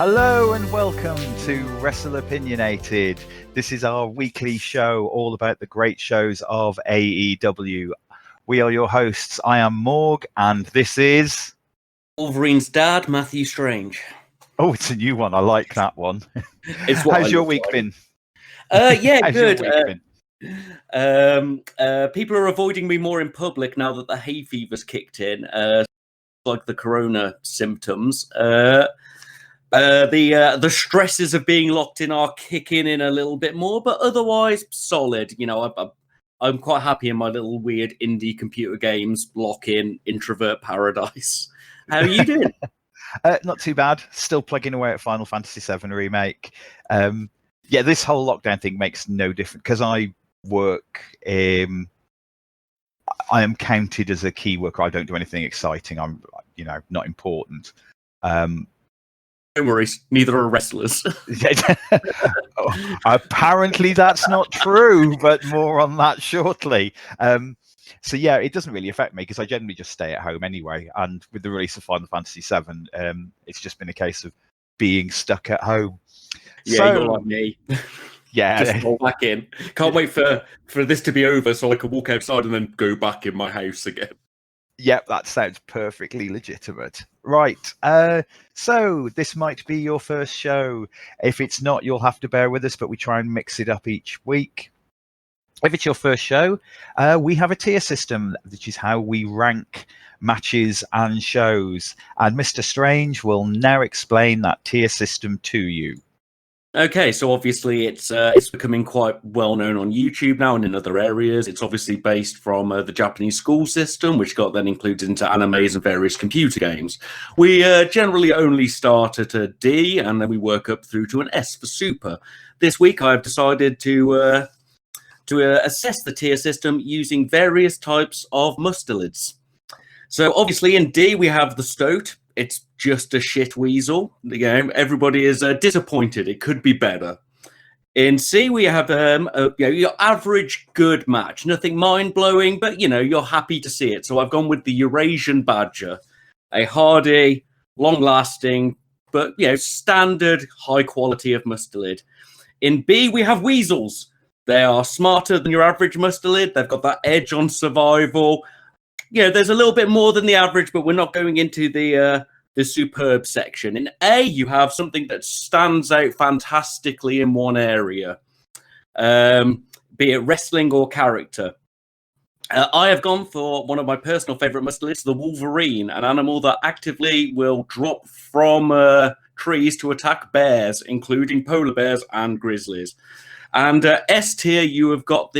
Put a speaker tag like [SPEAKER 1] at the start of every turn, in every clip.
[SPEAKER 1] Hello and welcome to Wrestle Opinionated. This is our weekly show all about the great shows of AEW. We are your hosts. I am Morg, and this is...
[SPEAKER 2] Wolverine's dad, Matthew Strange.
[SPEAKER 1] Oh, it's a new one. I like that one.
[SPEAKER 2] It's what
[SPEAKER 1] How's your week been?
[SPEAKER 2] Yeah,
[SPEAKER 1] How's
[SPEAKER 2] good.
[SPEAKER 1] Your week been?
[SPEAKER 2] People are avoiding me more in public now that the hay fever's kicked in, like the corona symptoms. The stresses of being locked in are kicking in a little bit more, but otherwise solid. You know, I'm quite happy in my little weird indie computer games lock-in introvert paradise. How are you doing?
[SPEAKER 1] Not too bad. Still plugging away at Final Fantasy VII Remake. Yeah, this whole lockdown thing makes no difference because I work. I am counted as a key worker. I don't do anything exciting. I'm, not important.
[SPEAKER 2] Don't worry, neither are wrestlers.
[SPEAKER 1] Apparently that's not true, but more on that shortly. So yeah, it doesn't really affect me because I generally just stay at home anyway. And with the release of Final Fantasy VII, it's just been a case of being stuck at home.
[SPEAKER 2] Yeah,
[SPEAKER 1] so,
[SPEAKER 2] you're like me.
[SPEAKER 1] Yeah,
[SPEAKER 2] just go back in. Can't wait for this to be over so I can walk outside and then go back in my house again.
[SPEAKER 1] Yep, that sounds perfectly legitimate. Right, so this might be your first show. If it's not, you'll have to bear with us, but we try and mix it up each week. If it's your first show, we have a tier system, which is how we rank matches and shows. And Mr. Strange will now explain that tier system to you.
[SPEAKER 2] Okay, so obviously it's becoming quite well known on YouTube now and in other areas. It's obviously based from the Japanese school system, which got then included into animes and various computer games. We generally only start at a D, and then we work up through to an S for Super. This week, I've decided to assess the tier system using various types of Mustelids. So obviously in D we have the Stoat. It's just a shit weasel. Everybody is disappointed. It could be better. In C we have your average good match. Nothing mind-blowing, but you're happy to see it. So I've gone with the Eurasian Badger. A hardy, long-lasting, but standard high quality of Mustelid. In B we have Weasels. They are smarter than your average Mustelid. They've got that edge on survival. There's a little bit more than the average, but we're not going into the superb section. In A, you have something that stands out fantastically in one area, be it wrestling or character. I have gone for one of my personal favourite Mustelids, the Wolverine, an animal that actively will drop from trees to attack bears, including polar bears and grizzlies. And S tier, you have got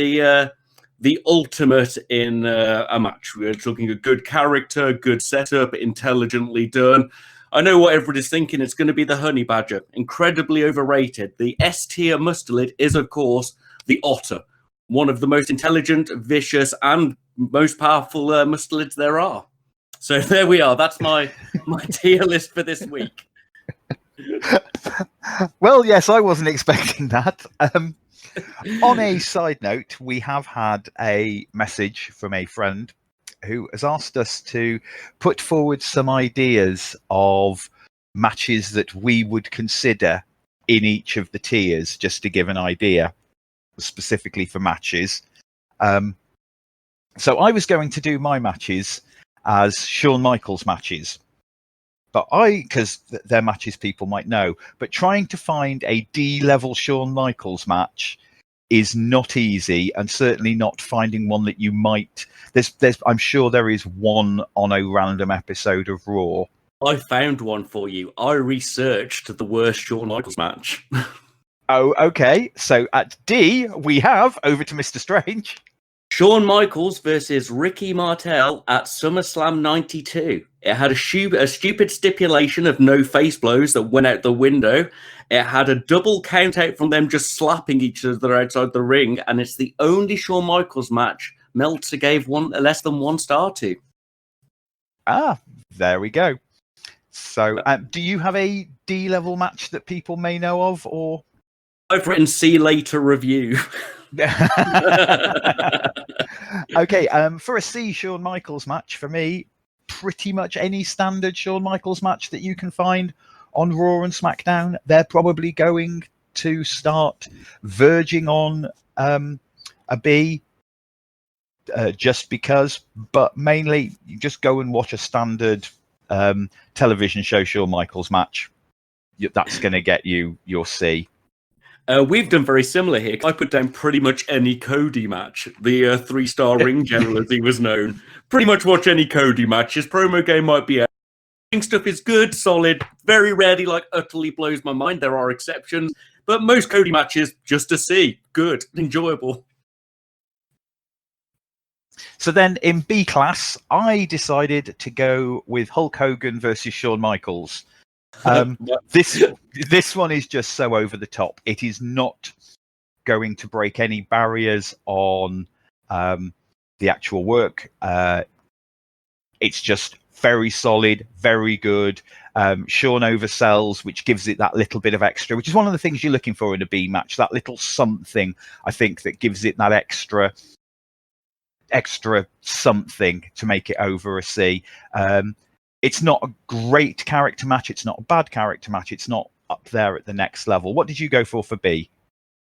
[SPEAKER 2] the ultimate in a match. We're talking a good character, good setup, intelligently done. I know what everybody's thinking. It's going to be the Honey Badger. Incredibly overrated. The S tier Mustelid is, of course, the Otter. One of the most intelligent, vicious, and most powerful Mustelids there are. So there we are. That's my tier list for this week.
[SPEAKER 1] Well, yes, I wasn't expecting that. On a side note, we have had a message from a friend who has asked us to put forward some ideas of matches that we would consider in each of the tiers, just to give an idea, specifically for matches. So I was going to do my matches as Shawn Michaels matches. But because they're matches people might know, but trying to find a D-level Shawn Michaels match is not easy, and certainly not finding one that you might. I'm sure there is one on a random episode of Raw.
[SPEAKER 2] I found one for you. I researched the worst Shawn Michaels match.
[SPEAKER 1] Oh, okay. So at D, we have, over to Mr. Strange,
[SPEAKER 2] Shawn Michaels versus Ricky Martel at SummerSlam 92. It had a stupid stipulation of no face blows that went out the window. It had a double count out from them just slapping each other outside the ring, and it's the only Shawn Michaels match Meltzer gave less than 1 star to.
[SPEAKER 1] Ah, there we go. So, do you have a D-level match that people may know of, or?
[SPEAKER 2] I've written "see later" review.
[SPEAKER 1] Okay, for a C Shawn Michaels match, for me, pretty much any standard Shawn Michaels match that you can find on Raw and SmackDown. They're probably going to start verging on a B, just because. But mainly, you just go and watch a standard television show Shawn Michaels match. That's going to get you your C.
[SPEAKER 2] We've done very similar here. I put down pretty much any Cody match, the 3-star ring general as he was known. Pretty much watch any Cody match. His promo game might be ring stuff is good, solid, very rarely utterly blows my mind. There are exceptions, but most Cody matches just a C, good, enjoyable.
[SPEAKER 1] So then in B class, I decided to go with Hulk Hogan versus Shawn Michaels. This one is just so over the top. It is not going to break any barriers on the actual work. It's just very solid, very good. Shawn oversells, which gives it that little bit of extra, which is one of the things you're looking for in a B match. That little something, I think, that gives it that extra something to make it over a C. It's not a great character match. It's not a bad character match. It's not up there at the next level. What did you go for B?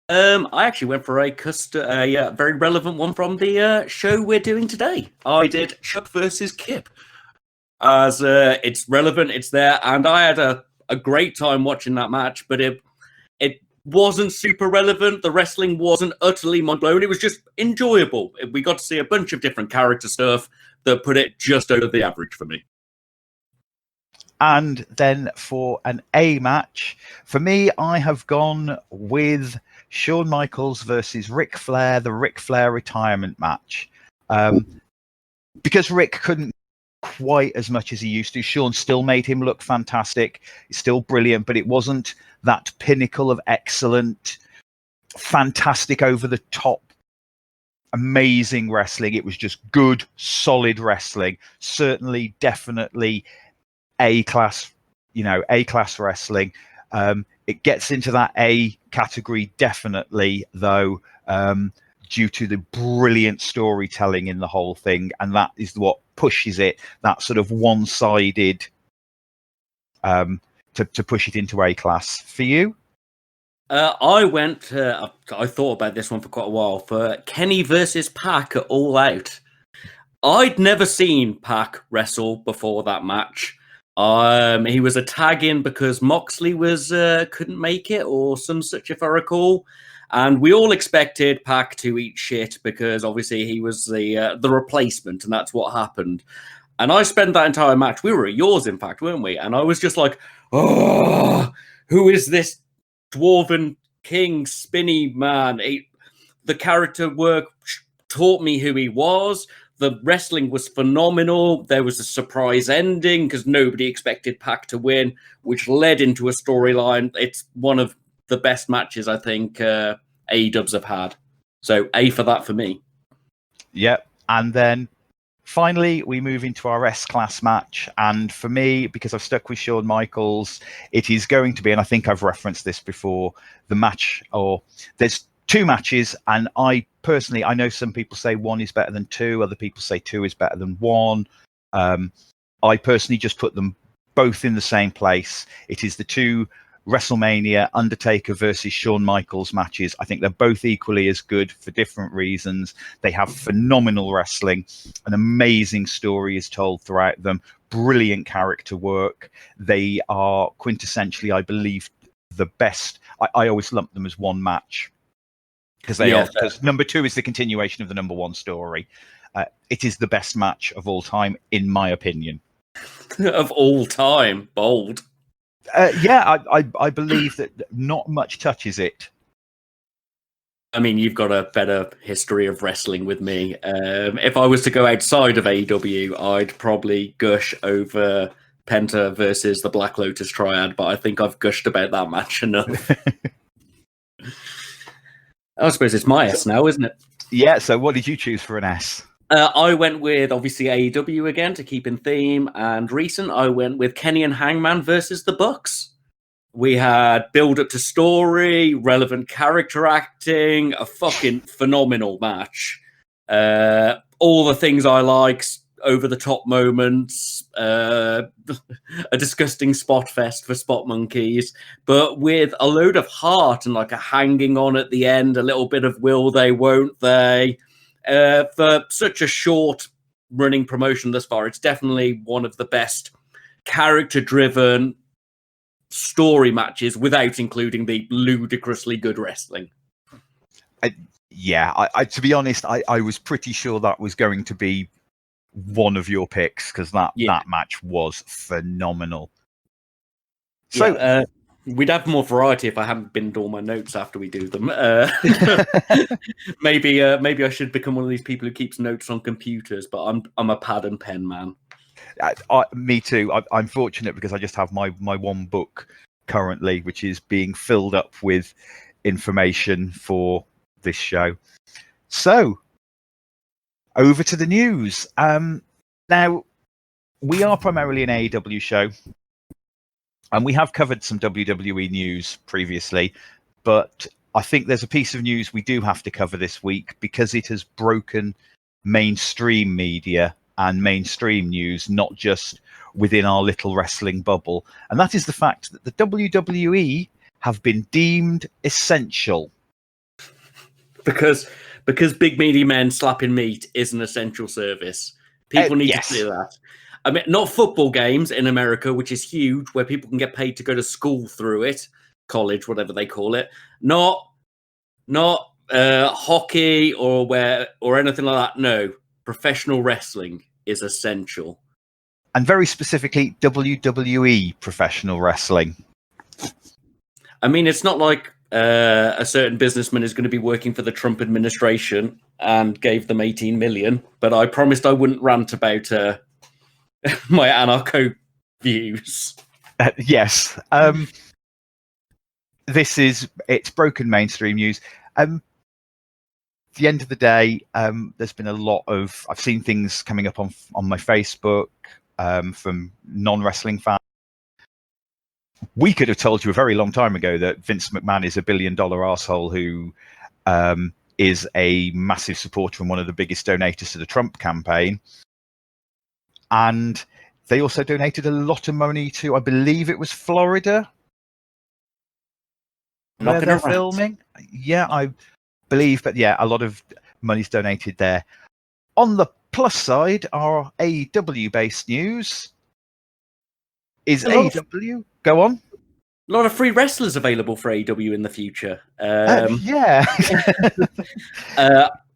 [SPEAKER 2] I actually went for a very relevant one from the show we're doing today. I did Chuck versus Kip. As it's relevant, it's there, and I had a great time watching that match, but it wasn't super relevant. The wrestling wasn't utterly mind-blowing. It was just enjoyable. We got to see a bunch of different character stuff that put it just over the average for me.
[SPEAKER 1] And then for an A match, for me, I have gone with Shawn Michaels versus Ric Flair, the Ric Flair retirement match. Because Rick couldn't quite as much as he used to, Shawn still made him look fantastic. It's still brilliant, but it wasn't that pinnacle of excellent, fantastic, over-the-top, amazing wrestling. It was just good, solid wrestling. Certainly, definitely A-class, A-class wrestling. It gets into that A category, definitely, though, due to the brilliant storytelling in the whole thing, and that is what pushes it, that sort of one-sided, to push it into A-class. For you?
[SPEAKER 2] I thought about this one for quite a while, for Kenny versus Pac at All Out. I'd never seen Pac wrestle before that match. He was a tag-in because Moxley couldn't make it, or some such, if I recall. And we all expected Pac to eat shit because obviously he was the replacement, and that's what happened. And I spent that entire match. We were at yours, in fact, weren't we? And I was just like, oh, who is this dwarven king spinny man? The character work taught me who he was. The wrestling was phenomenal. There was a surprise ending because nobody expected Pac to win, which led into a storyline. It's one of the best matches I think AEWs have had. So A for that for me.
[SPEAKER 1] Yep. And then finally, we move into our S-class match. And for me, because I've stuck with Shawn Michaels, it is going to be, and I think I've referenced this before, the match, or there's two matches, and I know some people say one is better than two, other people say two is better than one. I personally just put them both in the same place. It is the two WrestleMania Undertaker versus Shawn Michaels matches. I think they're both equally as good for different reasons. They have phenomenal wrestling. An amazing story is told throughout them. Brilliant character work. They are quintessentially, I believe, the best. I always lump them as one match because because number two is the continuation of the number one story. It is the best match of all time, in my opinion.
[SPEAKER 2] Of all time, bold.
[SPEAKER 1] I believe that not much touches it.
[SPEAKER 2] I mean, you've got a better history of wrestling with me. If I was to go outside of AEW, I'd probably gush over Penta versus the Black Lotus Triad, but I think I've gushed about that match enough. I suppose it's my S now, isn't it?
[SPEAKER 1] Yeah, so what did you choose for an S?
[SPEAKER 2] I went with, obviously, AEW again to keep in theme, and recent, I went with Kenny and Hangman versus the Bucks. We had build-up to story, relevant character acting, a fucking phenomenal match. All the things I like, over-the-top moments, a disgusting spot fest for spot monkeys, but with a load of heart and like a hanging on at the end, a little bit of will they, won't they. For such a short running promotion thus far, it's definitely one of the best character-driven story matches without including the ludicrously good wrestling.
[SPEAKER 1] I to be honest, I was pretty sure that was going to be one of your picks, because that match was phenomenal. So
[SPEAKER 2] we'd have more variety if I hadn't binned all my notes after we do them. Maybe I should become one of these people who keeps notes on computers, but I'm a pad and pen man.
[SPEAKER 1] Me too. I'm fortunate because I just have my one book currently, which is being filled up with information for this show. So over to the news. Now, we are primarily an AEW show, and we have covered some WWE news previously, but I think there's a piece of news we do have to cover this week because it has broken mainstream media and mainstream news, not just within our little wrestling bubble. And that is the fact that the WWE have been deemed essential.
[SPEAKER 2] Because big meaty men slapping meat is an essential service. People need to clear that. I mean, not football games in America, which is huge, where people can get paid to go to school through it, college, whatever they call it. Not hockey or anything like that. No, professional wrestling is essential.
[SPEAKER 1] And very specifically, WWE professional wrestling.
[SPEAKER 2] I mean, it's not like a certain businessman is going to be working for the Trump administration and gave them 18 million, but I promised I wouldn't rant about my anarcho views.
[SPEAKER 1] Yes. It's broken mainstream news. At the end of the day, there's been a lot of, I've seen things coming up on my Facebook from non-wrestling fans. We could have told you a very long time ago that Vince McMahon is a $1 billion arsehole who is a massive supporter and one of the biggest donators to the Trump campaign. And they also donated a lot of money to, I believe it was Florida, where they're filming. Yeah, I believe, but yeah, a lot of money's donated there. On the plus side, our AEW-based news is AEW. Go on.
[SPEAKER 2] A lot of free wrestlers available for AEW in the future.
[SPEAKER 1] Yeah.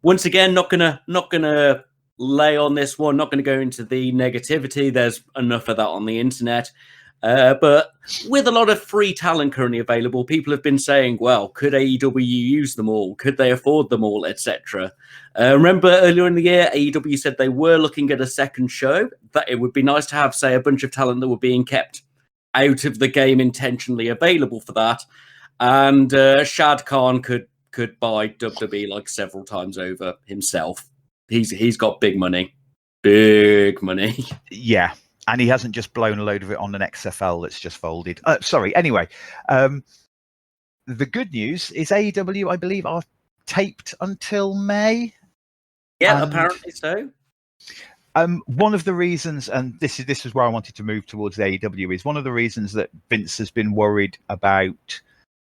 [SPEAKER 2] Once again, not gonna lay on this one. Not gonna go into the negativity. There's enough of that on the internet. But with a lot of free talent currently available, people have been saying, well, could AEW use them all? Could they afford them all, etc.? Remember earlier in the year, AEW said they were looking at a second show, that it would be nice to have, say, a bunch of talent that were being kept out of the game intentionally available for that. And Shad Khan could buy WWE like several times over himself. He's got big money. Big money.
[SPEAKER 1] Yeah. And he hasn't just blown a load of it on an XFL that's just folded. Anyway, the good news is AEW, I believe, are taped until May.
[SPEAKER 2] Yeah, apparently so.
[SPEAKER 1] One of the reasons, and this is where I wanted to move towards AEW, is one of the reasons that Vince has been worried about.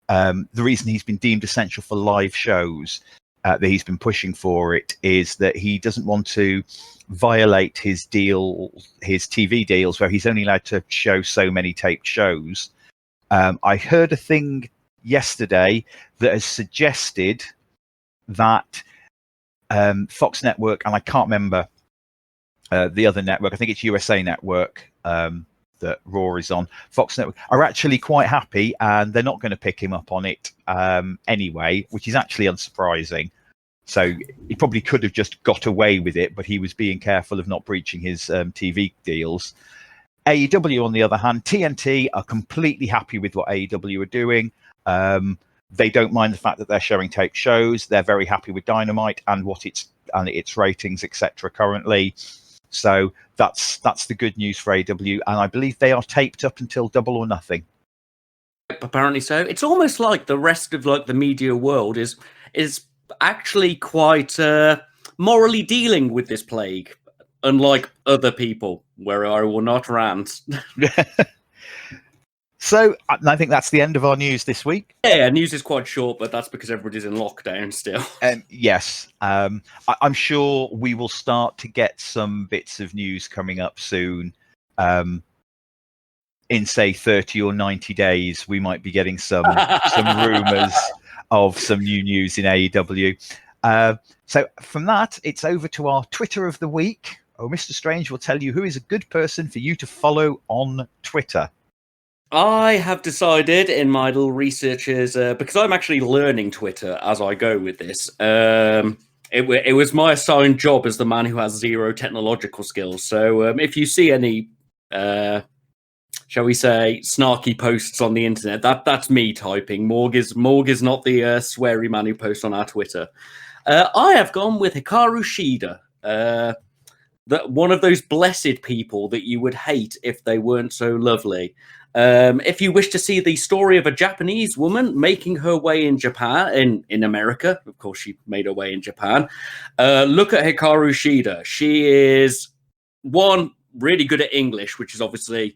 [SPEAKER 1] The reason he's been deemed essential for live shows, that he's been pushing for it, is that he doesn't want to violate his TV deals, where he's only allowed to show so many taped shows. I heard a thing yesterday that has suggested that Fox Network, and I can't remember the other network, I think it's USA Network that Raw is on, Fox Network, are actually quite happy, and they're not going to pick him up on it anyway, which is actually unsurprising. So he probably could have just got away with it, but he was being careful of not breaching his TV deals. AEW, on the other hand, TNT are completely happy with what AEW are doing. They don't mind the fact that they're showing tape shows. They're very happy with Dynamite and its ratings, etc. currently. So that's the good news for AEW, and I believe they are taped up until Double or Nothing.
[SPEAKER 2] Apparently so. It's almost like the rest of like the media world is actually quite morally dealing with this plague. unlike other people, where I will not rant.
[SPEAKER 1] So I think that's the end of our news this week.
[SPEAKER 2] Yeah, news is quite short, but that's because everybody's in lockdown still.
[SPEAKER 1] Yes, I'm sure we will start to get some bits of news coming up soon. In say 30 or 90 days, we might be getting some rumours of some new news in AEW. So from that, it's over to our Twitter of the week. Oh, Mr. Strange will tell you who is a good person for you to follow on Twitter.
[SPEAKER 2] I have decided in my little researches, because I'm actually learning Twitter as I go with this. It was my assigned job as the man who has zero technological skills. So if you see any, shall we say, snarky posts on the internet, that's me typing. Morg is not the sweary man who posts on our Twitter. I have gone with Hikaru Shida, one of those blessed people that you would hate if they weren't so lovely. If you wish to see the story of a Japanese woman making her way in Japan, in America, of course she made her way in Japan, look at Hikaru Shida. She is, one, really good at English, which is obviously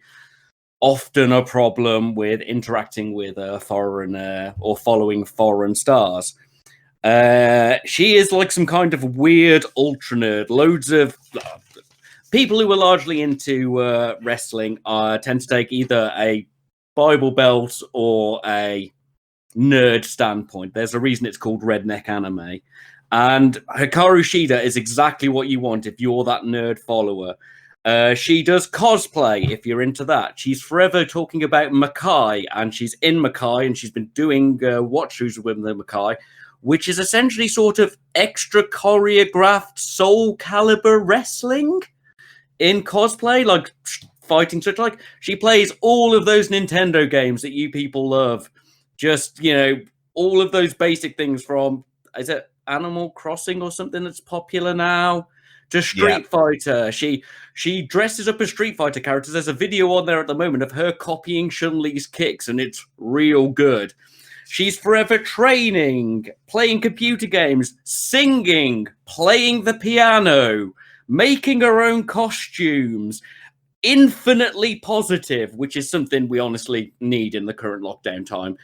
[SPEAKER 2] often a problem with interacting with foreign or following foreign stars. She is like some kind of weird ultra nerd. Loads of people who are largely into wrestling tend to take either a Bible Belt or a nerd standpoint. There's a reason it's called redneck anime. And Hikaru Shida is exactly what you want if you're that nerd follower. She does cosplay if you're into that. She's forever talking about Makai, and she's in Makai, and she's been doing watch throughs with the Makai, which is essentially sort of extra choreographed Soul Calibur wrestling in cosplay, like fighting such. Like, she plays all of those Nintendo games that you people love. Just, all of those basic things from, is it Animal Crossing or something that's popular now, to Street Fighter. She dresses up as Street Fighter characters. There's a video on there at the moment of her copying Chun-Li's kicks, and it's real good. She's forever training, playing computer games, singing, playing the piano, making her own costumes, infinitely positive, which is something we honestly need in the current lockdown time.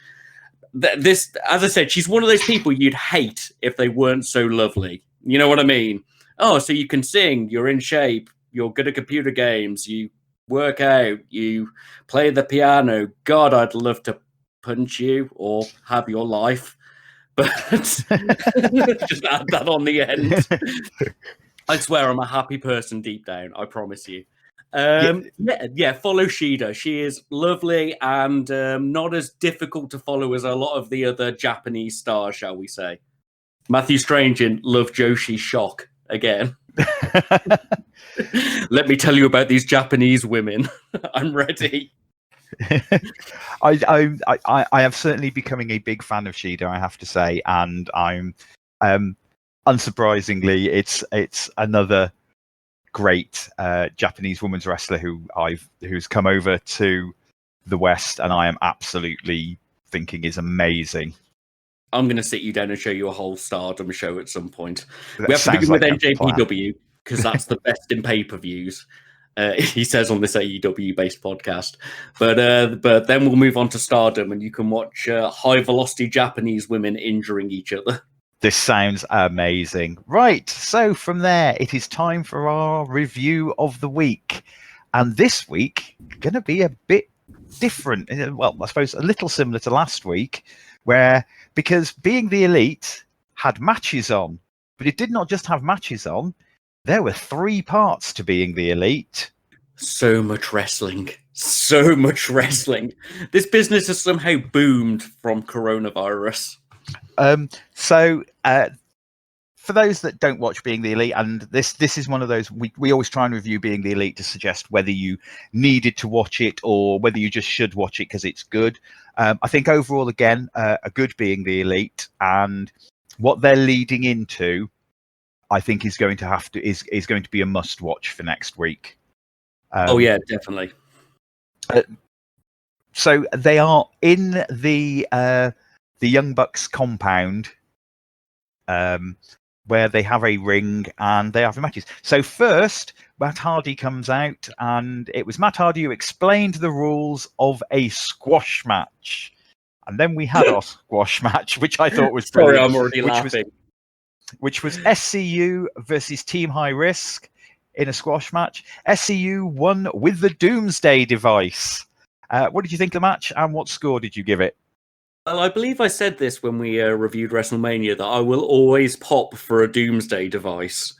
[SPEAKER 2] This, as I said, she's one of those people you'd hate if they weren't so lovely. You know what I mean? Oh, so you can sing, you're in shape, you're good at computer games, you work out, you play the piano. God, I'd love to punch you or have your life. But just add that on the end. I swear I'm a happy person deep down. I promise you. Follow Shida. She is lovely and not as difficult to follow as a lot of the other Japanese stars, shall we say. Matthew Strange in Love Joshi Shock again. Let me tell you about these Japanese women. I'm ready.
[SPEAKER 1] I have certainly becoming a big fan of Shida, I have to say, and I'm unsurprisingly, it's another great Japanese women's wrestler who's come over to the West, and I am absolutely thinking is amazing.
[SPEAKER 2] I'm going to sit you down and show you a whole Stardom show at some point. We have to begin with NJPW because that's the best in pay-per-views. He says on this AEW-based podcast, but then we'll move on to Stardom, and you can watch high-velocity Japanese women injuring each other.
[SPEAKER 1] This sounds amazing. Right, so from there, it is time for our review of the week. And this week, going to be a bit different. Well, I suppose a little similar to last week, because Being the Elite had matches on, but it did not just have matches on. There were 3 parts to Being the Elite.
[SPEAKER 2] So much wrestling. So much wrestling. This business has somehow boomed from coronavirus.
[SPEAKER 1] For those that don't watch Being the Elite, and this is one of those, we always try and review Being the Elite to suggest whether you needed to watch it or whether you just should watch it because it's good. I think overall, again, a good Being the Elite, and what they're leading into, I think is going to be a must watch for next week.
[SPEAKER 2] Oh yeah, definitely.
[SPEAKER 1] So they are in the Young Bucks compound. where they have a ring and they have matches. So first, Matt Hardy comes out, and it was Matt Hardy who explained the rules of a squash match. And then we had our squash match, which I thought was brilliant.
[SPEAKER 2] Sorry, I'm already laughing.
[SPEAKER 1] Which was SCU versus Team High Risk in a squash match. SCU won with the Doomsday device. What did you think of the match, and what score did you give it?
[SPEAKER 2] Well, I believe I said this when we reviewed WrestleMania, that I will always pop for a Doomsday device.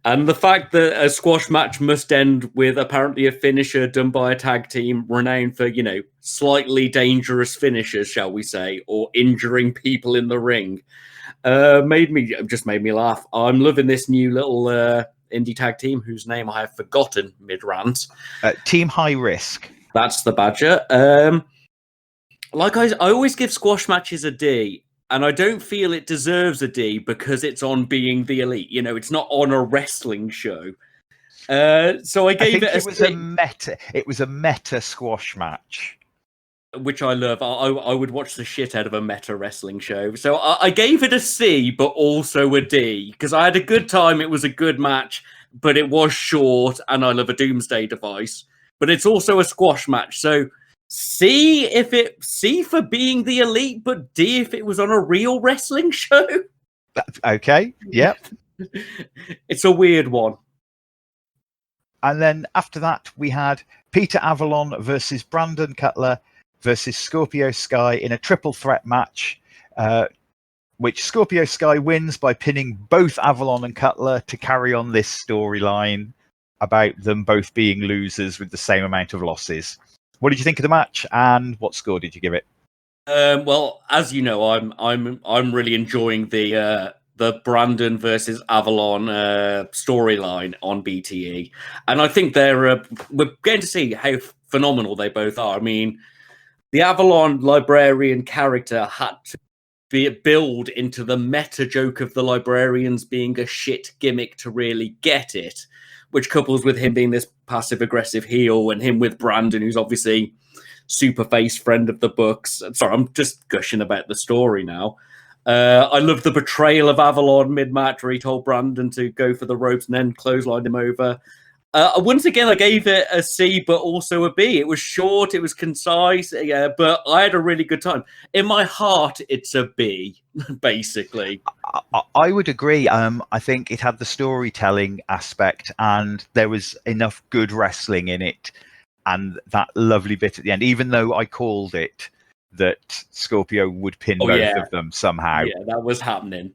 [SPEAKER 2] And the fact that a squash match must end with apparently a finisher done by a tag team renowned for, slightly dangerous finishers, shall we say, or injuring people in the ring, made me laugh. I'm loving this new little indie tag team whose name I have forgotten mid-rant.
[SPEAKER 1] Team High Risk.
[SPEAKER 2] That's the Badger. I always give squash matches a D, and I don't feel it deserves a D because it's on Being the Elite. It's not on a wrestling show. So I gave it a
[SPEAKER 1] C. It was a meta squash match,
[SPEAKER 2] which I love. I would watch the shit out of a meta wrestling show. So I gave it a C, but also a D because I had a good time. It was a good match, but it was short, and I love a Doomsday device. But it's also a squash match, so C for Being the Elite, but D if it was on a real wrestling show.
[SPEAKER 1] Okay, yep.
[SPEAKER 2] It's a weird one.
[SPEAKER 1] And then after that, we had Peter Avalon versus Brandon Cutler versus Scorpio Sky in a triple threat match, which Scorpio Sky wins by pinning both Avalon and Cutler to carry on this storyline about them both being losers with the same amount of losses. What did you think of the match, and what score did you give it?
[SPEAKER 2] Well, as you know, I'm really enjoying the Brandon versus Avalon storyline on BTE, and I think we're going to see how phenomenal they both are. I mean, the Avalon librarian character had to be built into the meta joke of the librarians being a shit gimmick to really get it, which couples with him being this passive-aggressive heel, and him with Brandon, who's obviously super face friend of the books. Sorry, I'm just gushing about the story now. I love the betrayal of Avalon mid-match where he told Brandon to go for the ropes and then clotheslined him over. Once again, I gave it a C, but also a B. It was short, it was concise, but I had a really good time. In my heart, it's a B, basically.
[SPEAKER 1] I would agree. I think it had the storytelling aspect, and there was enough good wrestling in it, and that lovely bit at the end, even though I called it that Scorpio would pin both of them somehow.
[SPEAKER 2] Yeah, that was happening.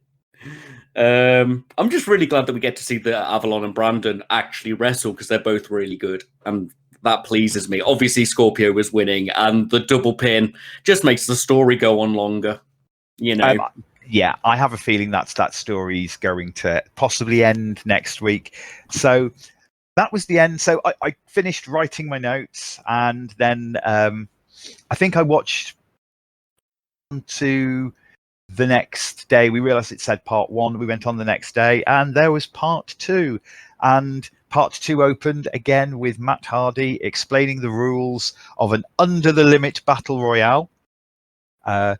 [SPEAKER 2] I'm just really glad that we get to see the Avalon and Brandon actually wrestle because they're both really good, and that pleases me. Obviously, Scorpio was winning, and the double pin just makes the story go on longer.
[SPEAKER 1] Yeah, I have a feeling that story's going to possibly end next week. So that was the end. So I finished writing my notes, and then I think I watched to the next day. We realized it said part 1. We went on the next day, and there was part 2. And part 2 opened again with Matt Hardy explaining the rules of an under the limit battle royale. The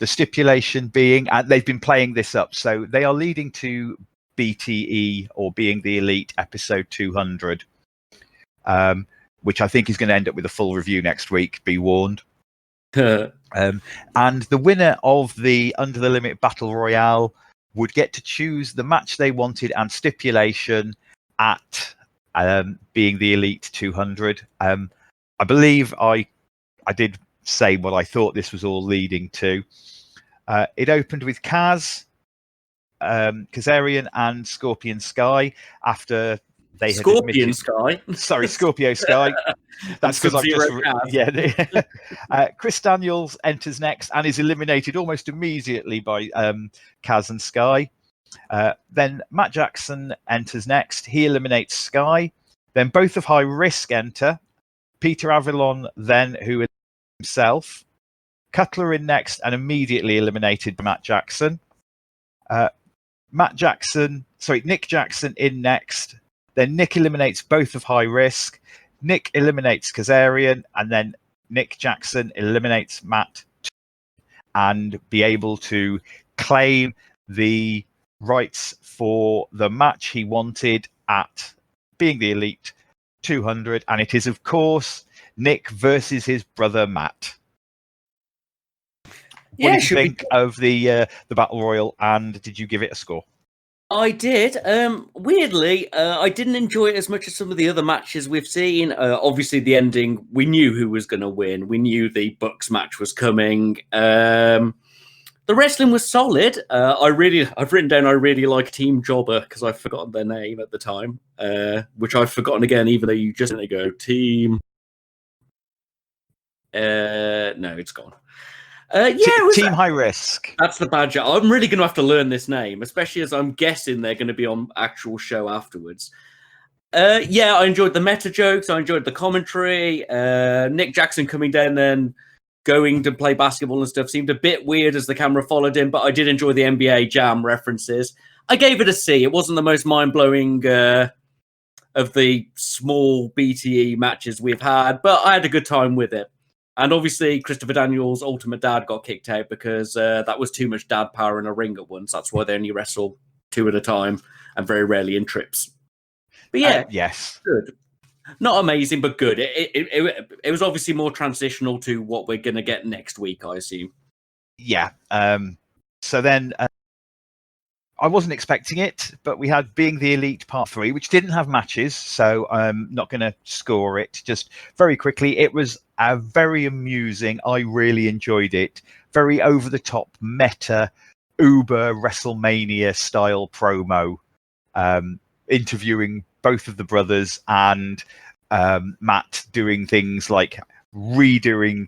[SPEAKER 1] stipulation being, and they've been playing this up, so they are leading to BTE, or Being the Elite, episode 200, which I think is going to end up with a full review next week, be warned. And the winner of the Under the Limit Battle Royale would get to choose the match they wanted and stipulation at Being the Elite 200. I believe I did say what I thought this was all leading to. It opened with Kazarian and Scorpion Sky after they had
[SPEAKER 2] Scorpion Sky.
[SPEAKER 1] Sorry, Scorpio Sky. That's because I've just Chris Daniels enters next and is eliminated almost immediately by Kaz and Sky. Then Matt Jackson enters next. He eliminates Sky. Then both of High Risk enter. Peter Avalon then, who himself. Cutler in next and immediately eliminated by Matt Jackson. Nick Jackson in next. Then Nick eliminates both of High Risk. Nick eliminates Kazarian, and then Nick Jackson eliminates Matt and be able to claim the rights for the match he wanted at Being the Elite 200, and it is, of course, Nick versus his brother Matt. What did you think of the Battle Royal, and did you give it a score?
[SPEAKER 2] I did. Weirdly, I didn't enjoy it as much as some of the other matches we've seen. Obviously, the ending, we knew who was going to win. We knew the Bucks match was coming. The wrestling was solid. I've written down I really like Team Jobber because I've forgotten their name at the time, which I've forgotten again, even though you just go Team. No, it's gone. It was
[SPEAKER 1] Team High Risk.
[SPEAKER 2] That's the badger. I'm really going to have to learn this name, especially as I'm guessing they're going to be on actual show afterwards. I enjoyed the meta jokes. I enjoyed the commentary. Nick Jackson coming down and going to play basketball and stuff seemed a bit weird as the camera followed him, but I did enjoy the NBA Jam references. I gave it a C. It wasn't the most mind-blowing of the small BTE matches we've had, but I had a good time with it. And obviously, Christopher Daniels' Ultimate Dad got kicked out because that was too much dad power in a ring at once. That's why they only wrestle 2 at a time and very rarely in trips. But
[SPEAKER 1] yes,
[SPEAKER 2] good. Not amazing, but good. It was obviously more transitional to what we're going to get next week, I assume.
[SPEAKER 1] Yeah. So then I wasn't expecting it, but we had Being the Elite Part 3, which didn't have matches, so I'm not going to score it. Just very quickly, it was very amusing. I really enjoyed it. Very over-the-top, meta, Uber WrestleMania style promo, interviewing both of the brothers and Matt doing things like redoing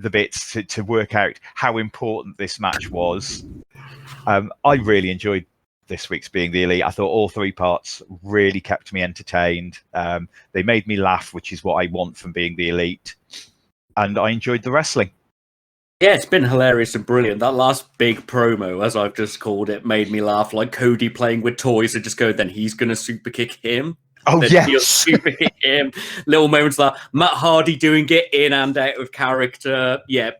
[SPEAKER 1] the bits to work out how important this match was. I really enjoyed this week's Being the Elite. I thought all 3 parts really kept me entertained. They made me laugh, which is what I want from Being the Elite. And I enjoyed the wrestling.
[SPEAKER 2] Yeah, it's been hilarious and brilliant. That last big promo, as I've just called it, made me laugh. Like Cody playing with toys and just go, then he's going to super kick him.
[SPEAKER 1] Oh,
[SPEAKER 2] then
[SPEAKER 1] yes.
[SPEAKER 2] He'll super kick him. Little moments like Matt Hardy doing it in and out of character. Yeah,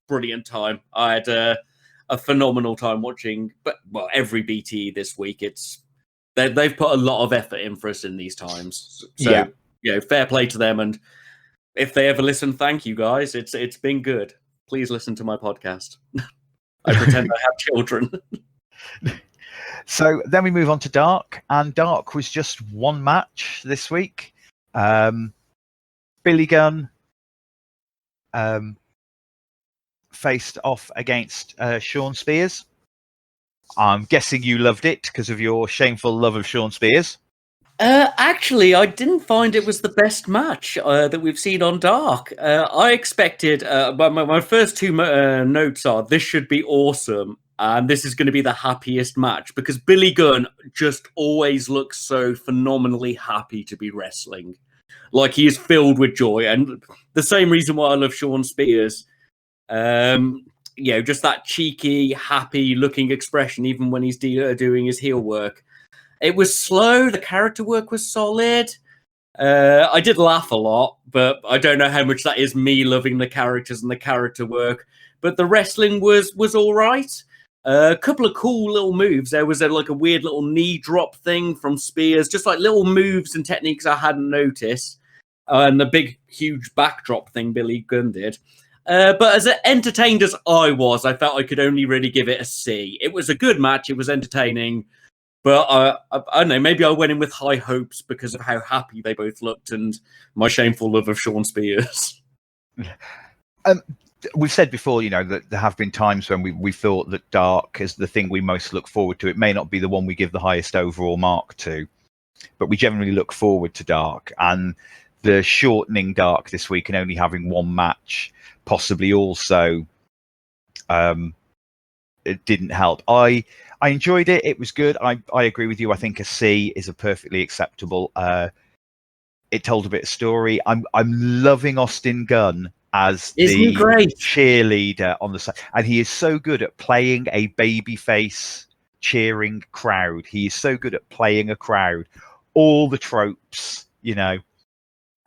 [SPEAKER 2] brilliant time. I had a phenomenal time watching, every BTE this week. They've put a lot of effort in for us in these times. So, fair play to them. And if they ever listen, thank you guys. It's been good. Please listen to my podcast. I pretend I have children.
[SPEAKER 1] So then we move on to Dark, and Dark was just one match this week. Billy Gunn faced off against Sean Spears. I'm guessing you loved it because of your shameful love of Sean Spears.
[SPEAKER 2] Actually, I didn't find it was the best match that we've seen on Dark. I expected, my first 2 notes are, this should be awesome, and this is going to be the happiest match, because Billy Gunn just always looks so phenomenally happy to be wrestling. Like, he is filled with joy, and the same reason why I love Sean Spears. Just that cheeky, happy-looking expression, even when he's doing his heel work. It was slow. The character work was solid. I did laugh a lot, but I don't know how much that is me loving the characters and the character work. But the wrestling was all right. A couple of cool little moves. There was a weird little knee drop thing from Spears, just like little moves and techniques I hadn't noticed. And the big, huge backdrop thing Billy Gunn did. But as entertained as I was, I felt I could only really give it a C. It was a good match. It was entertaining. But I don't know, maybe I went in with high hopes because of how happy they both looked and my shameful love of Sean Spears.
[SPEAKER 1] We've said before, that there have been times when we thought that Dark is the thing we most look forward to. It may not be the one we give the highest overall mark to, but we generally look forward to Dark. And the shortening Dark this week and only having 1 match possibly also it didn't help. I enjoyed it. It was good. I agree with you. I think a C is a perfectly acceptable. It told a bit of story. I'm loving Austin Gunn as the cheerleader on the side, and he is so good at playing a babyface cheering crowd. He is so good at playing a crowd. All the tropes,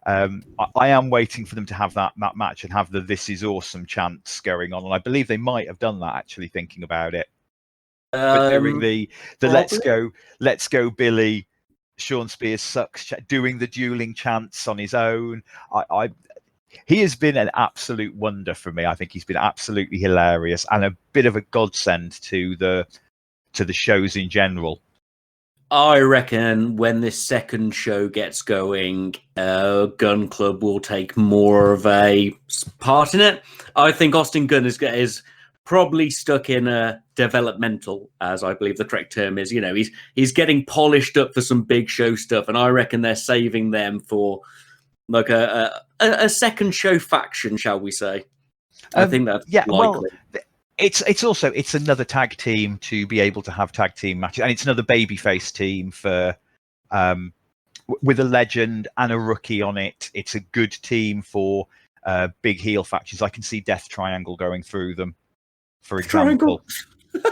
[SPEAKER 1] I am waiting for them to have that match and have the "This is awesome" chants going on, and I believe they might have done that. Actually, thinking about it, but doing the let's go Billy, Sean Spears sucks, doing the dueling chants on his own. He has been an absolute wonder for me. I think he's been absolutely hilarious and a bit of a godsend to the shows in general.
[SPEAKER 2] I reckon when this second show gets going, Gunn Club will take more of a part in it. I think Austin Gunn is probably stuck in a developmental, as I believe the correct term is. You know, he's getting polished up for some big show stuff, and I reckon they're saving them for like a second show faction, shall we say? I think that's likely.
[SPEAKER 1] Well, it's another tag team to be able to have tag team matches, and it's another babyface team for with a legend and a rookie on it. It's a good team for big heel factions. I can see Death Triangle going through them, for example. We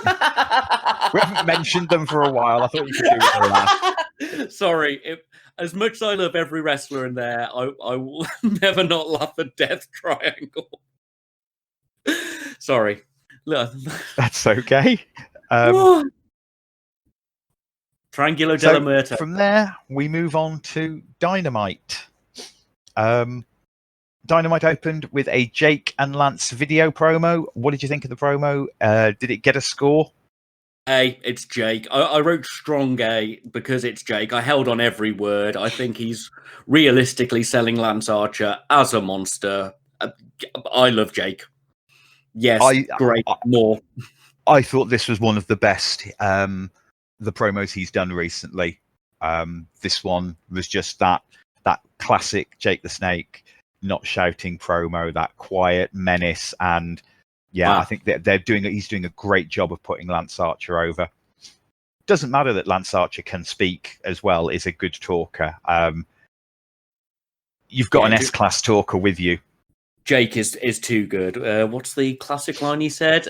[SPEAKER 1] haven't mentioned them for a while. I thought you could do it a laugh.
[SPEAKER 2] Sorry, as much as I love every wrestler in there, I will never not laugh at Death Triangle. Sorry.
[SPEAKER 1] That's okay.
[SPEAKER 2] Triangulo della Muerte.
[SPEAKER 1] From there, we move on to Dynamite. Dynamite opened with a Jake and Lance video promo. What did you think of the promo? Did it get a score?
[SPEAKER 2] A, it's Jake. I wrote strong A because it's Jake. I held on every word. I think he's realistically selling Lance Archer as a monster. I love Jake. Yes, great. More.
[SPEAKER 1] I thought this was one of the best the promos he's done recently. This one was just that classic Jake the Snake not shouting promo, that quiet menace, and I think that he's doing a great job of putting Lance Archer over. Doesn't matter that Lance Archer can speak as well, is a good talker. You've got an S-class talker with you.
[SPEAKER 2] Jake is too good. What's the classic line he said?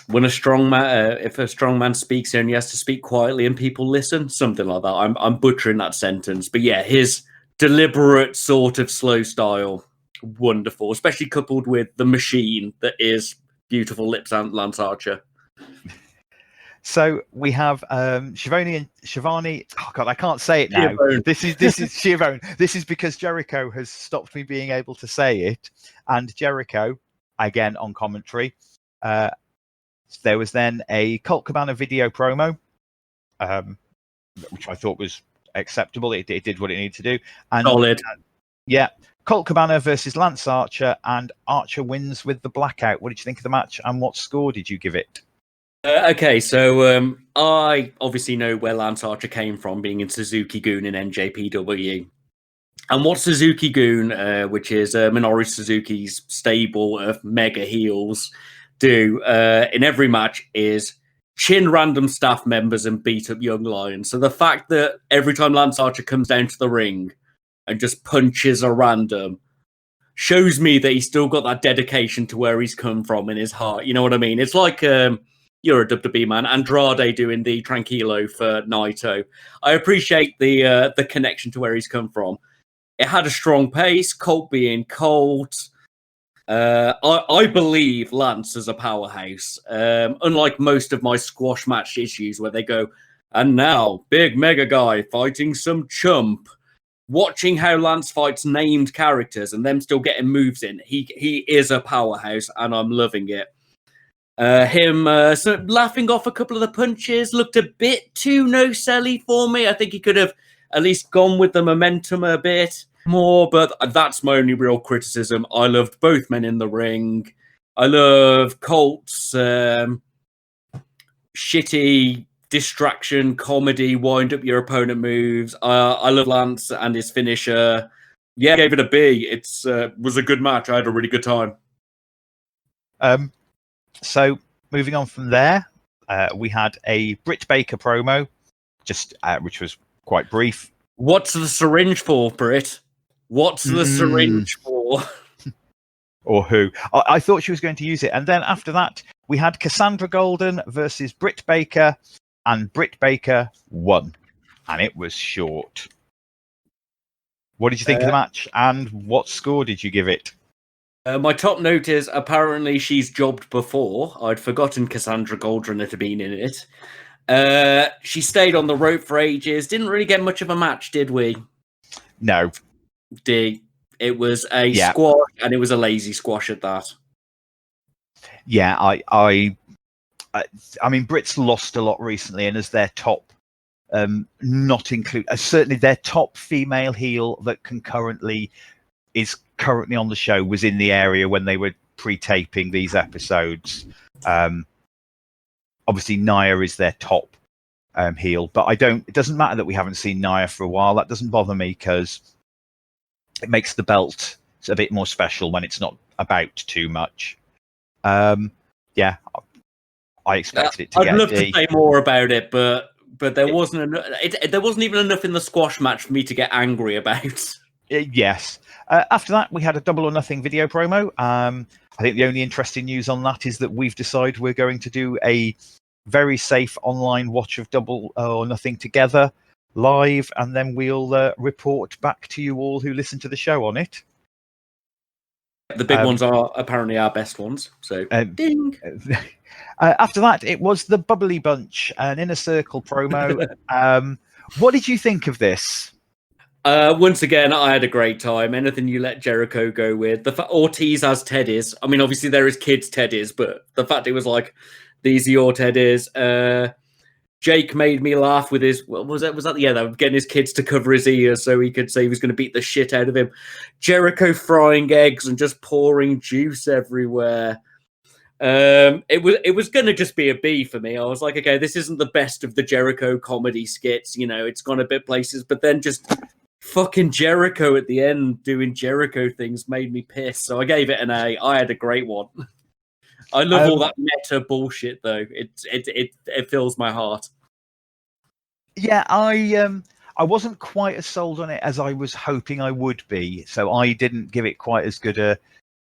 [SPEAKER 2] When a strong man, if a strong man speaks, he only has to speak quietly and people listen. Something like that. I'm butchering that sentence, but yeah, his deliberate sort of slow style, wonderful, especially coupled with the machine that is beautiful lips and Lance Archer.
[SPEAKER 1] So we have Shivani. Oh God, I can't say it now.
[SPEAKER 2] Shivone.
[SPEAKER 1] This is Shivone. This is because Jericho has stopped me being able to say it. And Jericho, again on commentary, there was then a Colt Cabana video promo, which I thought was acceptable. It did what it needed to do. And
[SPEAKER 2] solid.
[SPEAKER 1] Colt Cabana versus Lance Archer, and Archer wins with the blackout. What did you think of the match, and what score did you give it?
[SPEAKER 2] Okay, so I obviously know where Lance Archer came from, being in Suzuki-gun in NJPW. And what Suzuki-gun, which is Minoru Suzuki's stable of mega heels, do in every match is chin random staff members and beat up young lions. So the fact that every time Lance Archer comes down to the ring and just punches a random shows me that he's still got that dedication to where he's come from in his heart. You know what I mean? It's like... you're a WWE man. Andrade doing the Tranquilo for Naito. I appreciate the connection to where he's come from. It had a strong pace, Colt being Colt. I believe Lance is a powerhouse. Unlike most of my squash match issues where they go, and now, big mega guy fighting some chump. Watching how Lance fights named characters and them still getting moves in, he is a powerhouse, and I'm loving it. Him laughing off a couple of the punches looked a bit too no-selly for me. I think he could have at least gone with the momentum a bit more, but that's my only real criticism. I loved both men in the ring. I love Colt's shitty distraction comedy, wind up your opponent moves. I love Lance and his finisher. Yeah, I gave it a B. It was a good match. I had a really good time.
[SPEAKER 1] So moving on from there, we had a Britt Baker promo, just which was quite brief.
[SPEAKER 2] What's the syringe for, Britt? What's the syringe for?
[SPEAKER 1] Or who? I thought she was going to use it. And then after that, we had Cassandra Golden versus Britt Baker, and Britt Baker won. And it was short. What did you think of the match, and what score did you give it?
[SPEAKER 2] My top note is apparently she's jobbed before. I'd forgotten Cassandra Goldrun had been in it. She stayed on the rope for ages. Didn't really get much of a match, did we?
[SPEAKER 1] No.
[SPEAKER 2] It was a squash, and it was a lazy squash at that.
[SPEAKER 1] Yeah, I mean, Brit's lost a lot recently, and as their top, not include certainly their top female heel that is currently on the show was in the area when they were pre-taping these episodes. Obviously, Nia is their top heel, but it doesn't matter that we haven't seen Nia for a while. That doesn't bother me because it makes the belt a bit more special when it's not about too much. Yeah, I expected it to
[SPEAKER 2] I'd
[SPEAKER 1] get
[SPEAKER 2] love to say more about it, but there wasn't enough. There wasn't even enough in the squash match for me to get angry about.
[SPEAKER 1] Yes. After that, we had a Double or Nothing video promo. I think the only interesting news on that is that we've decided we're going to do a very safe online watch of Double or Nothing together live, and then we'll report back to you all who listen to the show on it.
[SPEAKER 2] The big ones are apparently our best ones. So, ding.
[SPEAKER 1] After that, it was the Bubbly Bunch, an Inner Circle promo. What did you think of this?
[SPEAKER 2] Once again, I had a great time. Anything you let Jericho go with. Ortiz as teddies. I mean, obviously there is kids teddies, but the fact it was like, these are your teddies. Jake made me laugh with his, what was that? Yeah, they were getting his kids to cover his ears so he could say he was going to beat the shit out of him. Jericho frying eggs and just pouring juice everywhere. It was going to just be a B for me. I was like, okay, this isn't the best of the Jericho comedy skits. You know, it's gone a bit places, but then just fucking Jericho at the end doing Jericho things made me piss. So I gave it an A. I had a great one. I love all that meta bullshit, though. It fills my heart.
[SPEAKER 1] Yeah, I wasn't quite as sold on it as I was hoping I would be, so I didn't give it quite as good a.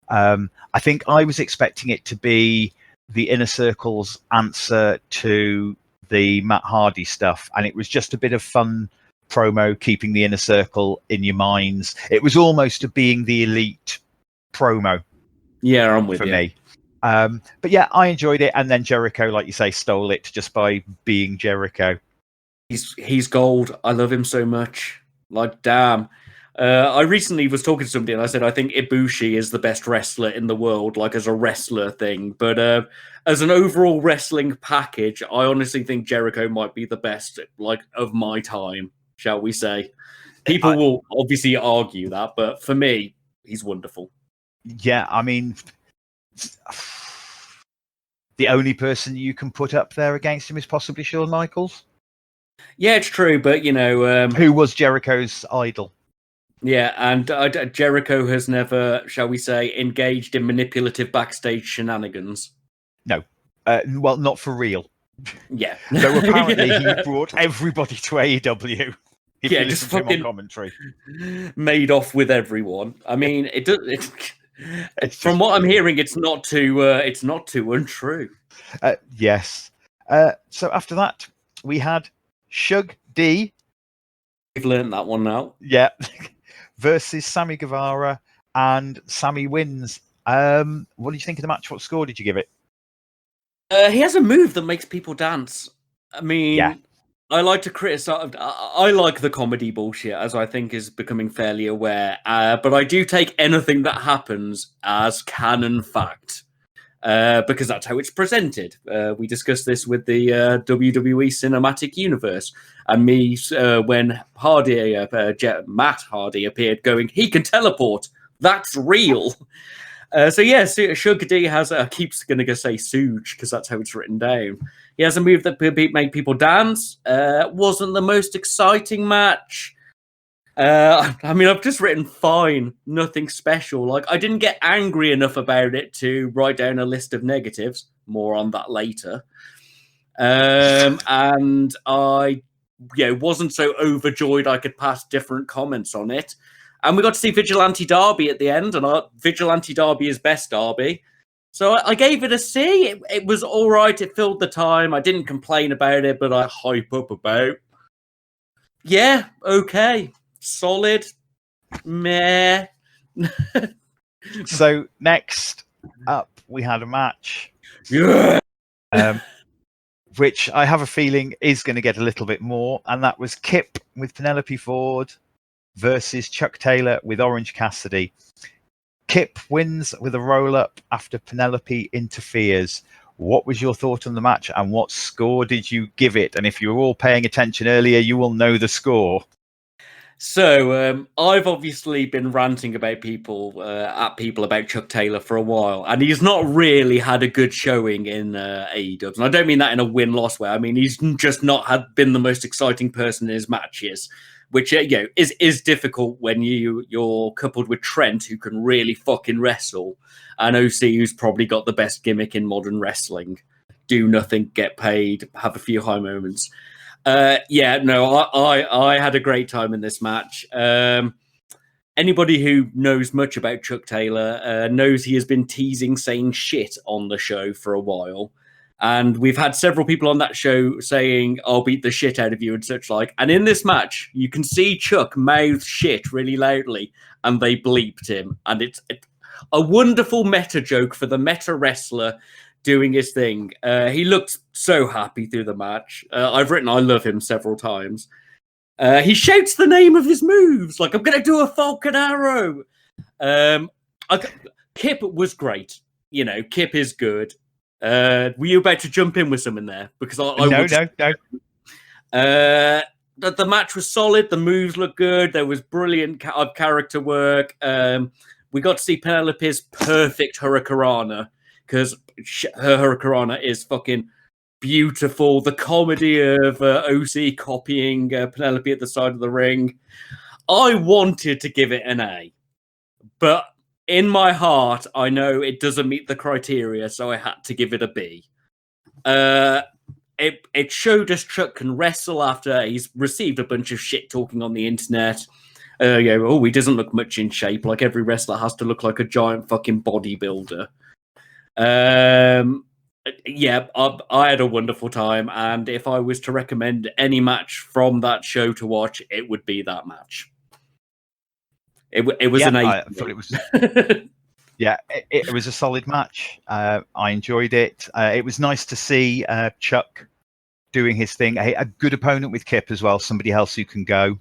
[SPEAKER 1] I think I was expecting it to be the Inner Circle's answer to the Matt Hardy stuff, and it was just a bit of fun promo, keeping the Inner Circle in your minds. It was almost a Being the Elite promo.
[SPEAKER 2] Yeah, I'm with
[SPEAKER 1] for
[SPEAKER 2] you.
[SPEAKER 1] me. But yeah, I enjoyed it, and then Jericho, like you say, stole it just by being Jericho.
[SPEAKER 2] He's gold. I love him so much. Like, damn. I recently was talking to somebody and I said I think Ibushi is the best wrestler in the world, like as a wrestler thing. But as an overall wrestling package, I honestly think Jericho might be the best, like, of my time, shall we say. People will obviously argue that, but for me, he's wonderful.
[SPEAKER 1] Yeah, I mean, the only person you can put up there against him is possibly Shawn Michaels.
[SPEAKER 2] Yeah, it's true, but, you know...
[SPEAKER 1] who was Jericho's idol.
[SPEAKER 2] Yeah, and Jericho has never, shall we say, engaged in manipulative backstage shenanigans.
[SPEAKER 1] No. Well, not for real.
[SPEAKER 2] Yeah.
[SPEAKER 1] Though apparently he brought everybody to AEW. If you
[SPEAKER 2] just
[SPEAKER 1] listen to him on commentary.
[SPEAKER 2] Made off with everyone. I mean, from what I'm hearing, it's not too untrue.
[SPEAKER 1] Yes. So after that, we had Shug D.
[SPEAKER 2] We've learned that one now.
[SPEAKER 1] Yeah. Versus Sammy Guevara, and Sammy wins. What did you think of the match? What score did you give it?
[SPEAKER 2] He has a move that makes people dance. I mean, yeah. I like to criticize. I like the comedy bullshit, as I think is becoming fairly aware. But I do take anything that happens as canon fact. Because that's how it's presented. We discussed this with the WWE Cinematic Universe, and me when Matt Hardy appeared, going, "He can teleport. That's real." So yes, Sugar D has. Keeps going to say Suge because that's how it's written down. He has a move that made people dance. Wasn't the most exciting match. I mean, I've just written fine, nothing special. Like, I didn't get angry enough about it to write down a list of negatives. More on that later. And I, wasn't so overjoyed I could pass different comments on it. And we got to see Vigilante Derby at the end, and Vigilante Derby is best Derby. So I gave it a C. It was all right. It filled the time. I didn't complain about it, but I hype up about. Yeah, okay. Solid. Meh.
[SPEAKER 1] So next up, we had a match,
[SPEAKER 2] Yeah.
[SPEAKER 1] which I have a feeling is going to get a little bit more, and that was Kip with Penelope Ford versus Chuck Taylor with Orange Cassidy. Kip wins with a roll-up after Penelope interferes. What was your thought on the match, and what score did you give it? And if you were all paying attention earlier, you will know the score.
[SPEAKER 2] So I've obviously been ranting about people about Chuck Taylor for a while, and he's not really had a good showing in AEW. And I don't mean that in a win-loss way. I mean he's just not been the most exciting person in his matches, which is difficult when you're coupled with Trent, who can really fucking wrestle, and OC, who's probably got the best gimmick in modern wrestling: do nothing, get paid, have a few high moments. I had a great time in this match. Anybody who knows much about Chuck Taylor knows he has been teasing saying shit on the show for a while. And we've had several people on that show saying, I'll beat the shit out of you and such like. And in this match, you can see Chuck mouth shit really loudly, and they bleeped him. And it's a wonderful meta joke for the meta wrestler doing his thing. He looked so happy through the match. I've written I love him several times. He shouts the name of his moves, like, I'm going to do a Falcon Arrow. Kip was great. Kip is good. Were you about to jump in with something there? Because No. The match was solid. The moves looked good. There was brilliant character work. We got to see Penelope's perfect Hurricanrana, because her Hurricanrana is fucking beautiful. The comedy of OC copying Penelope at the side of the ring. I wanted to give it an A, but in my heart, I know it doesn't meet the criteria, so I had to give it a B. It showed us Chuck can wrestle after he's received a bunch of shit talking on the internet. He doesn't look much in shape. Like every wrestler has to look like a giant fucking bodybuilder. I had a wonderful time, and if I was to recommend any match from that show to watch, it would be that match. It was an 8.
[SPEAKER 1] I thought it was. It was a solid match. I enjoyed it. It was nice to see Chuck doing his thing. A good opponent with Kip as well. Somebody else who can go.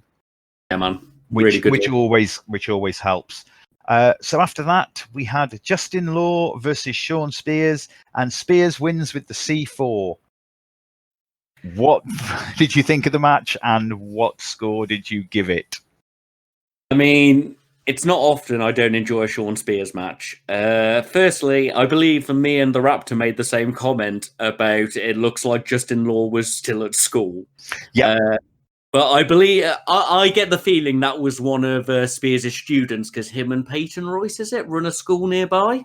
[SPEAKER 2] Yeah, man. Really good.
[SPEAKER 1] Which always helps. So after that, we had Justin Law versus Sean Spears, and Spears wins with the C4. What did you think of the match, and what score did you give it?
[SPEAKER 2] I mean, it's not often I don't enjoy a Sean Spears match. Firstly, I believe me and the Raptor made the same comment about it looks like Justin Law was still at school.
[SPEAKER 1] Yeah.
[SPEAKER 2] But I believe I get the feeling that was one of Spears' students, because him and Peyton Royce, run a school nearby.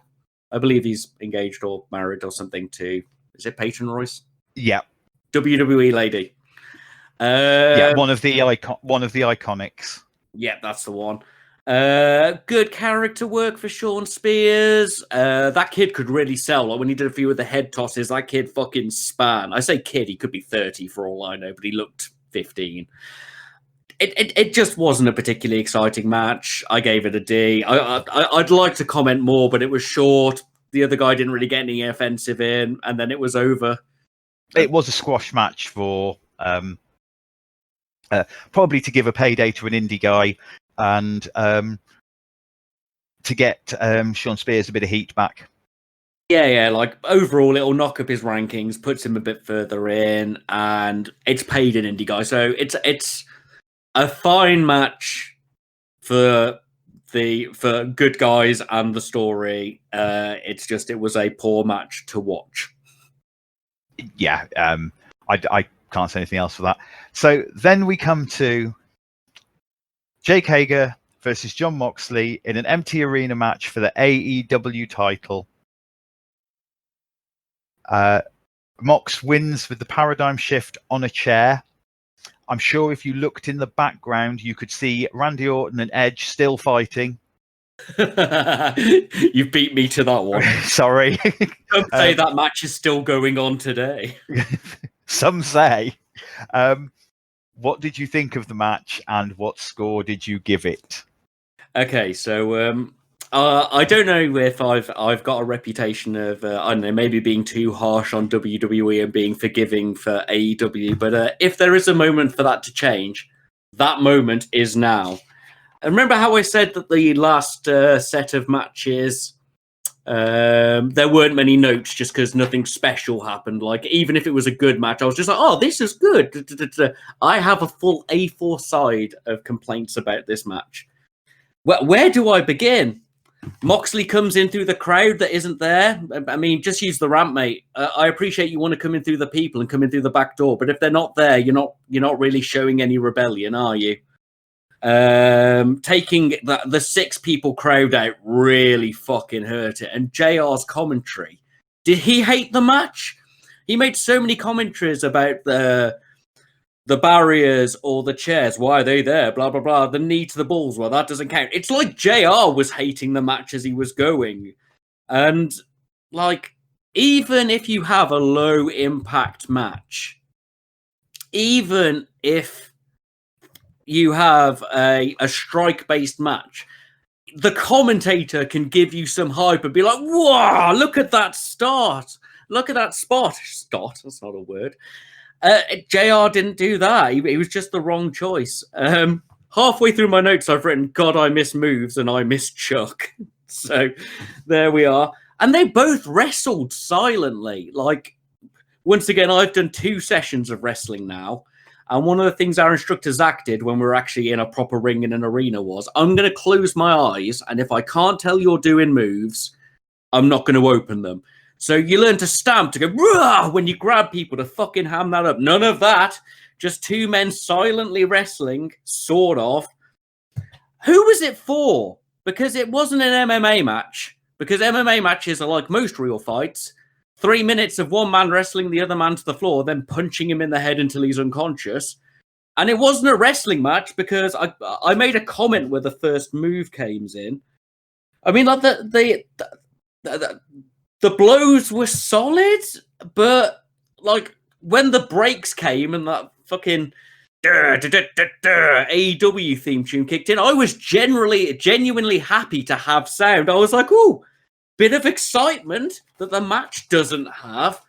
[SPEAKER 2] I believe he's engaged or married or something to. Is it Peyton Royce?
[SPEAKER 1] Yeah.
[SPEAKER 2] WWE lady.
[SPEAKER 1] One of the iconics.
[SPEAKER 2] Yeah, that's the one. Good character work for Sean Spears. That kid could really sell. Like when he did a few of the head tosses, that kid fucking span. I say kid, he could be 30 for all I know, but he looked 15. It just wasn't a particularly exciting match. I gave it a D. I'd like to comment more, but it was short. The other guy didn't really get any offensive in, and then it was over.
[SPEAKER 1] It was a squash match for probably to give a payday to an indie guy, and to get Sean Spears a bit of heat back.
[SPEAKER 2] Yeah, like overall it'll knock up his rankings, puts him a bit further in, and it's paid an indie guy. So it's a fine match for good guys and the story. It was a poor match to watch.
[SPEAKER 1] Yeah, I can't say anything else for that. So then we come to Jake Hager versus Jon Moxley in an empty arena match for the AEW title. Mox wins with the paradigm shift on a chair. I'm sure if you looked in the background, you could see Randy Orton and Edge still fighting.
[SPEAKER 2] You beat me to that one.
[SPEAKER 1] Sorry.
[SPEAKER 2] Some say that match is still going on today.
[SPEAKER 1] Some say. What did you think of the match, and what score did you give it?
[SPEAKER 2] Okay, so I don't know if I've got a reputation of I don't know, maybe being too harsh on WWE and being forgiving for AEW, but if there is a moment for that to change, that moment is now. And remember how I said that the last set of matches, there weren't many notes just because nothing special happened. Like, even if it was a good match, I was just like, oh, this is good. I have a full A4 side of complaints about this match. Where do I begin? Moxley comes in through the crowd that isn't there. I mean, just use the ramp, mate. I appreciate you want to come in through the people and come in through the back door, but if they're not there, you're not really showing any rebellion, are you? Taking the 6 people crowd out really fucking hurt it. And JR's commentary, did he hate the match? He made so many commentaries about the barriers or the chairs. Why are they there? Blah, blah, blah. The knee to the balls. Well, that doesn't count. It's like JR was hating the match as he was going. And, like, even if you have a low impact match, even if you have a strike-based match, the commentator can give you some hype and be like, wow, look at that start. Look at that spot. Start, that's not a word. JR didn't do that. He was just the wrong choice. Halfway through my notes, I've written, God, I miss moves and I miss Chuck. So there we are. And they both wrestled silently. Like, once again, I've done 2 sessions of wrestling now. And one of the things our instructor Zach did when we were actually in a proper ring in an arena was, I'm going to close my eyes. And if I can't tell you're doing moves, I'm not going to open them. So you learn to stamp, to go, Rah! When you grab people, to fucking ham that up. None of that. Just 2 men silently wrestling, sort of. Who was it for? Because it wasn't an MMA match. Because MMA matches are like most real fights. 3 minutes of one man wrestling the other man to the floor, then punching him in the head until he's unconscious. And it wasn't a wrestling match because I made a comment where the first move came in. I mean, like the blows were solid, but like when the breaks came and that fucking AEW theme tune kicked in, I was genuinely happy to have sound. I was like, ooh, bit of excitement that the match doesn't have.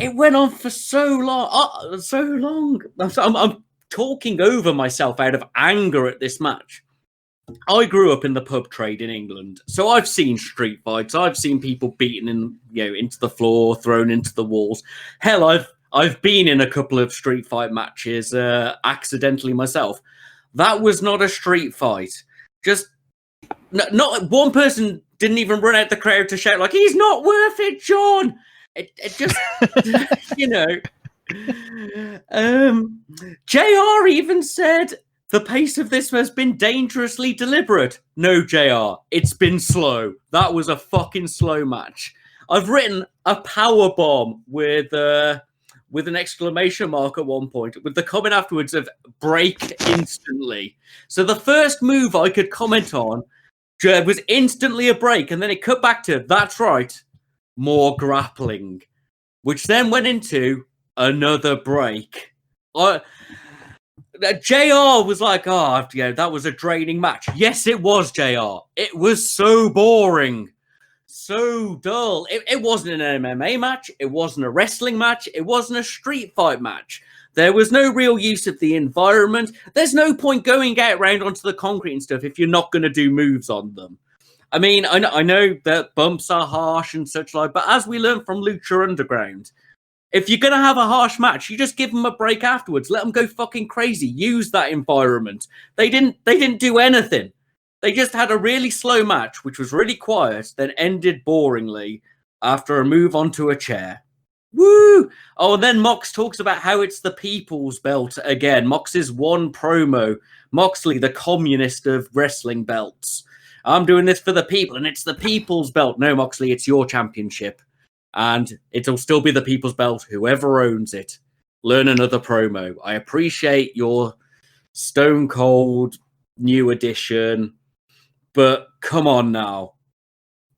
[SPEAKER 2] It went on for so long. I'm talking over myself out of anger at this match. I grew up in the pub trade in England, so I've seen street fights. I've seen people beaten into the floor, thrown into the walls. Hell, I've been in a couple of street fight matches accidentally myself. That was not a street fight. Just not one person didn't even run out the crowd to shout like, "He's not worth it, John." It just JR even said, the pace of this has been dangerously deliberate. No, JR, it's been slow. That was a fucking slow match. I've written a power bomb with an exclamation mark at one point, with the comment afterwards of break instantly. So the first move I could comment on was instantly a break, and then it cut back to, that's right, more grappling, which then went into another break. JR was like, that was a draining match. Yes, it was, JR. It was so boring. So dull. It wasn't an MMA match. It wasn't a wrestling match. It wasn't a street fight match. There was no real use of the environment. There's no point going out around onto the concrete and stuff if you're not going to do moves on them. I mean, I know that bumps are harsh and such like, but as we learned from Lucha Underground, if you're going to have a harsh match, you just give them a break afterwards. Let them go fucking crazy. Use that environment. They didn't do anything. They just had a really slow match, which was really quiet, then ended boringly after a move onto a chair. Woo! Oh, and then Mox talks about how it's the people's belt again. Mox's one promo. Moxley, the communist of wrestling belts. I'm doing this for the people, and it's the people's belt. No, Moxley, it's your championship. And it'll still be the people's belt, whoever owns it. Learn another promo. I appreciate your Stone Cold new edition, but come on now.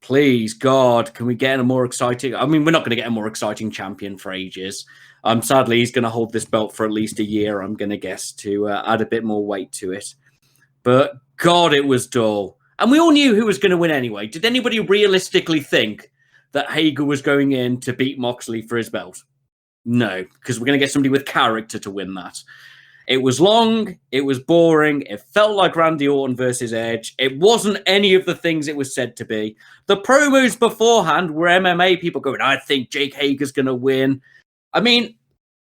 [SPEAKER 2] Please, God, can we get a more exciting... I mean, we're not going to get a more exciting champion for ages. Sadly, he's going to hold this belt for at least a year, I'm going to guess, to add a bit more weight to it. but God, it was dull. And we all knew who was going to win anyway. Did anybody realistically think that Hager was going in to beat Moxley for his belt? No, because we're going to get somebody with character to win that. It was long, it was boring, it felt like Randy Orton versus Edge. It wasn't any of the things it was said to be. The promos beforehand were MMA people going, I think Jake Hager's going to win. I mean,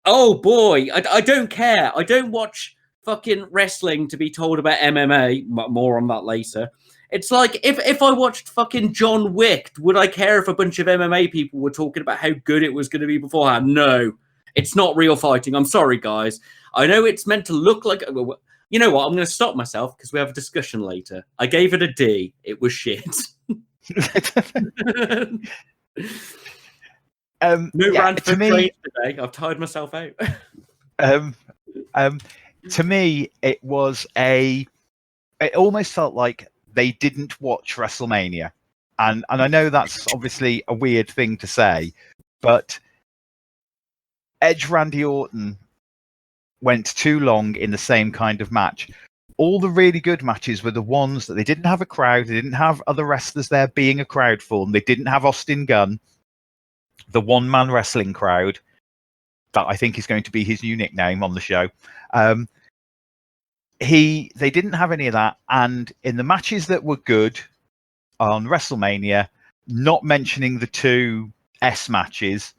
[SPEAKER 2] oh boy, I don't care. I don't watch fucking wrestling to be told about MMA. More on that later. It's like, if I watched fucking John Wick, would I care if a bunch of MMA people were talking about how good it was going to be beforehand? No, it's not real fighting. I'm sorry, guys. I know it's meant to look like... You know what? I'm going to stop myself because we have a discussion later. I gave it a D. It was shit. No rant for me today. I've tired myself out.
[SPEAKER 1] To me, it was It almost felt like they didn't watch WrestleMania, and I know that's obviously a weird thing to say, but Edge Randy Orton went too long in the same kind of match. All the really good matches were the ones that they didn't have a crowd, they didn't have other wrestlers there being a crowd for them, they didn't have Austin Gunn, the one-man wrestling crowd, that I think is going to be his new nickname on the show. They didn't have any of that, and in the matches that were good on WrestleMania, not mentioning the two S matches,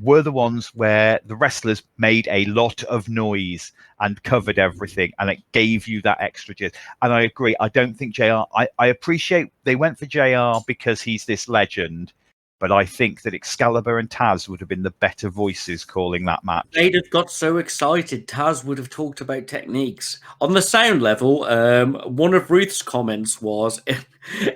[SPEAKER 1] were the ones where the wrestlers made a lot of noise and covered everything, and it gave you that extra jizz. And I agree, I don't think JR... I appreciate they went for JR because he's this legend, but I think that Excalibur and Taz would have been the better voices calling that match.
[SPEAKER 2] They'd have got so excited. Taz would have talked about techniques. On the sound level, one of Ruth's comments was,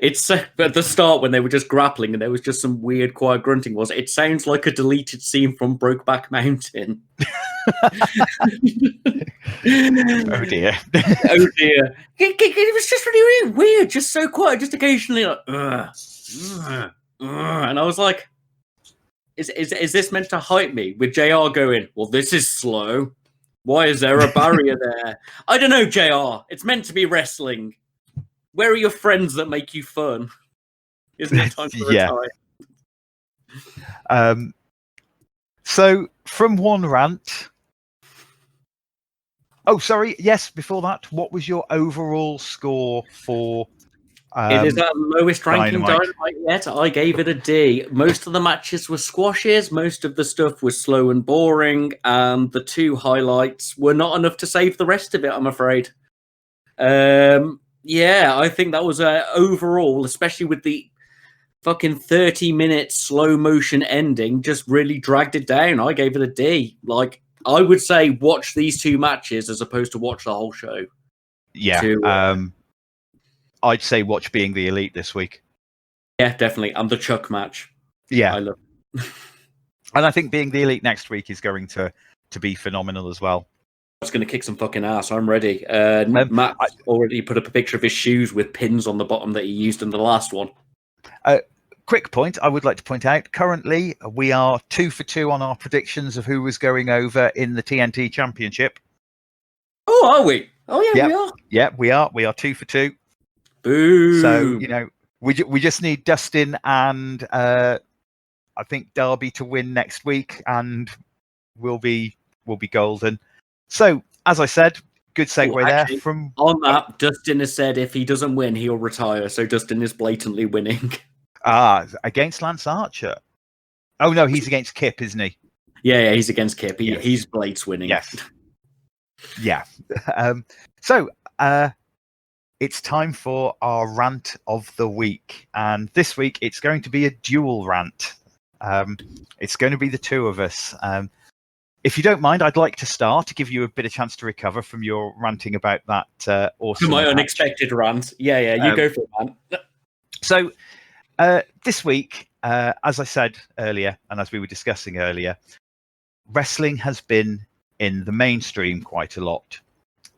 [SPEAKER 2] it's at the start when they were just grappling and there was just some weird quiet grunting, was, it sounds like a deleted scene from Brokeback Mountain.
[SPEAKER 1] Oh dear.
[SPEAKER 2] Oh dear. It was just really weird, just so quiet, just occasionally like, and I was like, is this meant to hype me? With JR going, well, this is slow. Why is there a barrier there? I don't know, JR. It's meant to be wrestling. Where are your friends that make you fun? Isn't it time to retire?
[SPEAKER 1] So, from one rant... Oh, sorry. Yes, before that, what was your overall score for...
[SPEAKER 2] it is our lowest ranking Dynamite yet. I gave it a D. Most of the matches were squashes. Most of the stuff was slow and boring. And the two highlights were not enough to save the rest of it, I'm afraid. Yeah, I think that was overall, especially with the fucking 30-minute slow motion ending, just really dragged it down. I gave it a D. Like, I would say watch these two matches as opposed to watch the whole show.
[SPEAKER 1] Yeah. I'd say watch Being the Elite this week.
[SPEAKER 2] Yeah, definitely. And the Chuck match.
[SPEAKER 1] Yeah.
[SPEAKER 2] I love it.
[SPEAKER 1] And I think Being the Elite next week is going to be phenomenal as well.
[SPEAKER 2] It's going to kick some fucking ass. I'm ready. Matt already put up a picture of his shoes with pins on the bottom that he used in the last one.
[SPEAKER 1] Quick point I would like to point out. Currently, we are 2 for 2 on our predictions of who was going over in the TNT Championship.
[SPEAKER 2] Oh, are we? Oh, yeah, we are.
[SPEAKER 1] Yeah, we are. We are 2 for 2.
[SPEAKER 2] Boo.
[SPEAKER 1] So, we just need Dustin and I think Darby to win next week, and we'll be golden. So, as I said, good segue there. From
[SPEAKER 2] on that, Dustin has said if he doesn't win, he'll retire. So Dustin is blatantly winning.
[SPEAKER 1] Against Lance Archer. Oh no, he's against Kip, isn't he?
[SPEAKER 2] Yeah, he's against Kip.
[SPEAKER 1] Yes.
[SPEAKER 2] He's Blade's winning.
[SPEAKER 1] Yes. Yeah. So it's time for our rant of the week, and this week it's going to be a dual rant. It's going to be the two of us. If you don't mind, I'd like to start to give you a bit of chance to recover from your ranting about that awesome
[SPEAKER 2] my
[SPEAKER 1] match.
[SPEAKER 2] Unexpected rant. Yeah, you go for it, man.
[SPEAKER 1] So this week, as I said earlier, and as we were discussing earlier, wrestling has been in the mainstream quite a lot.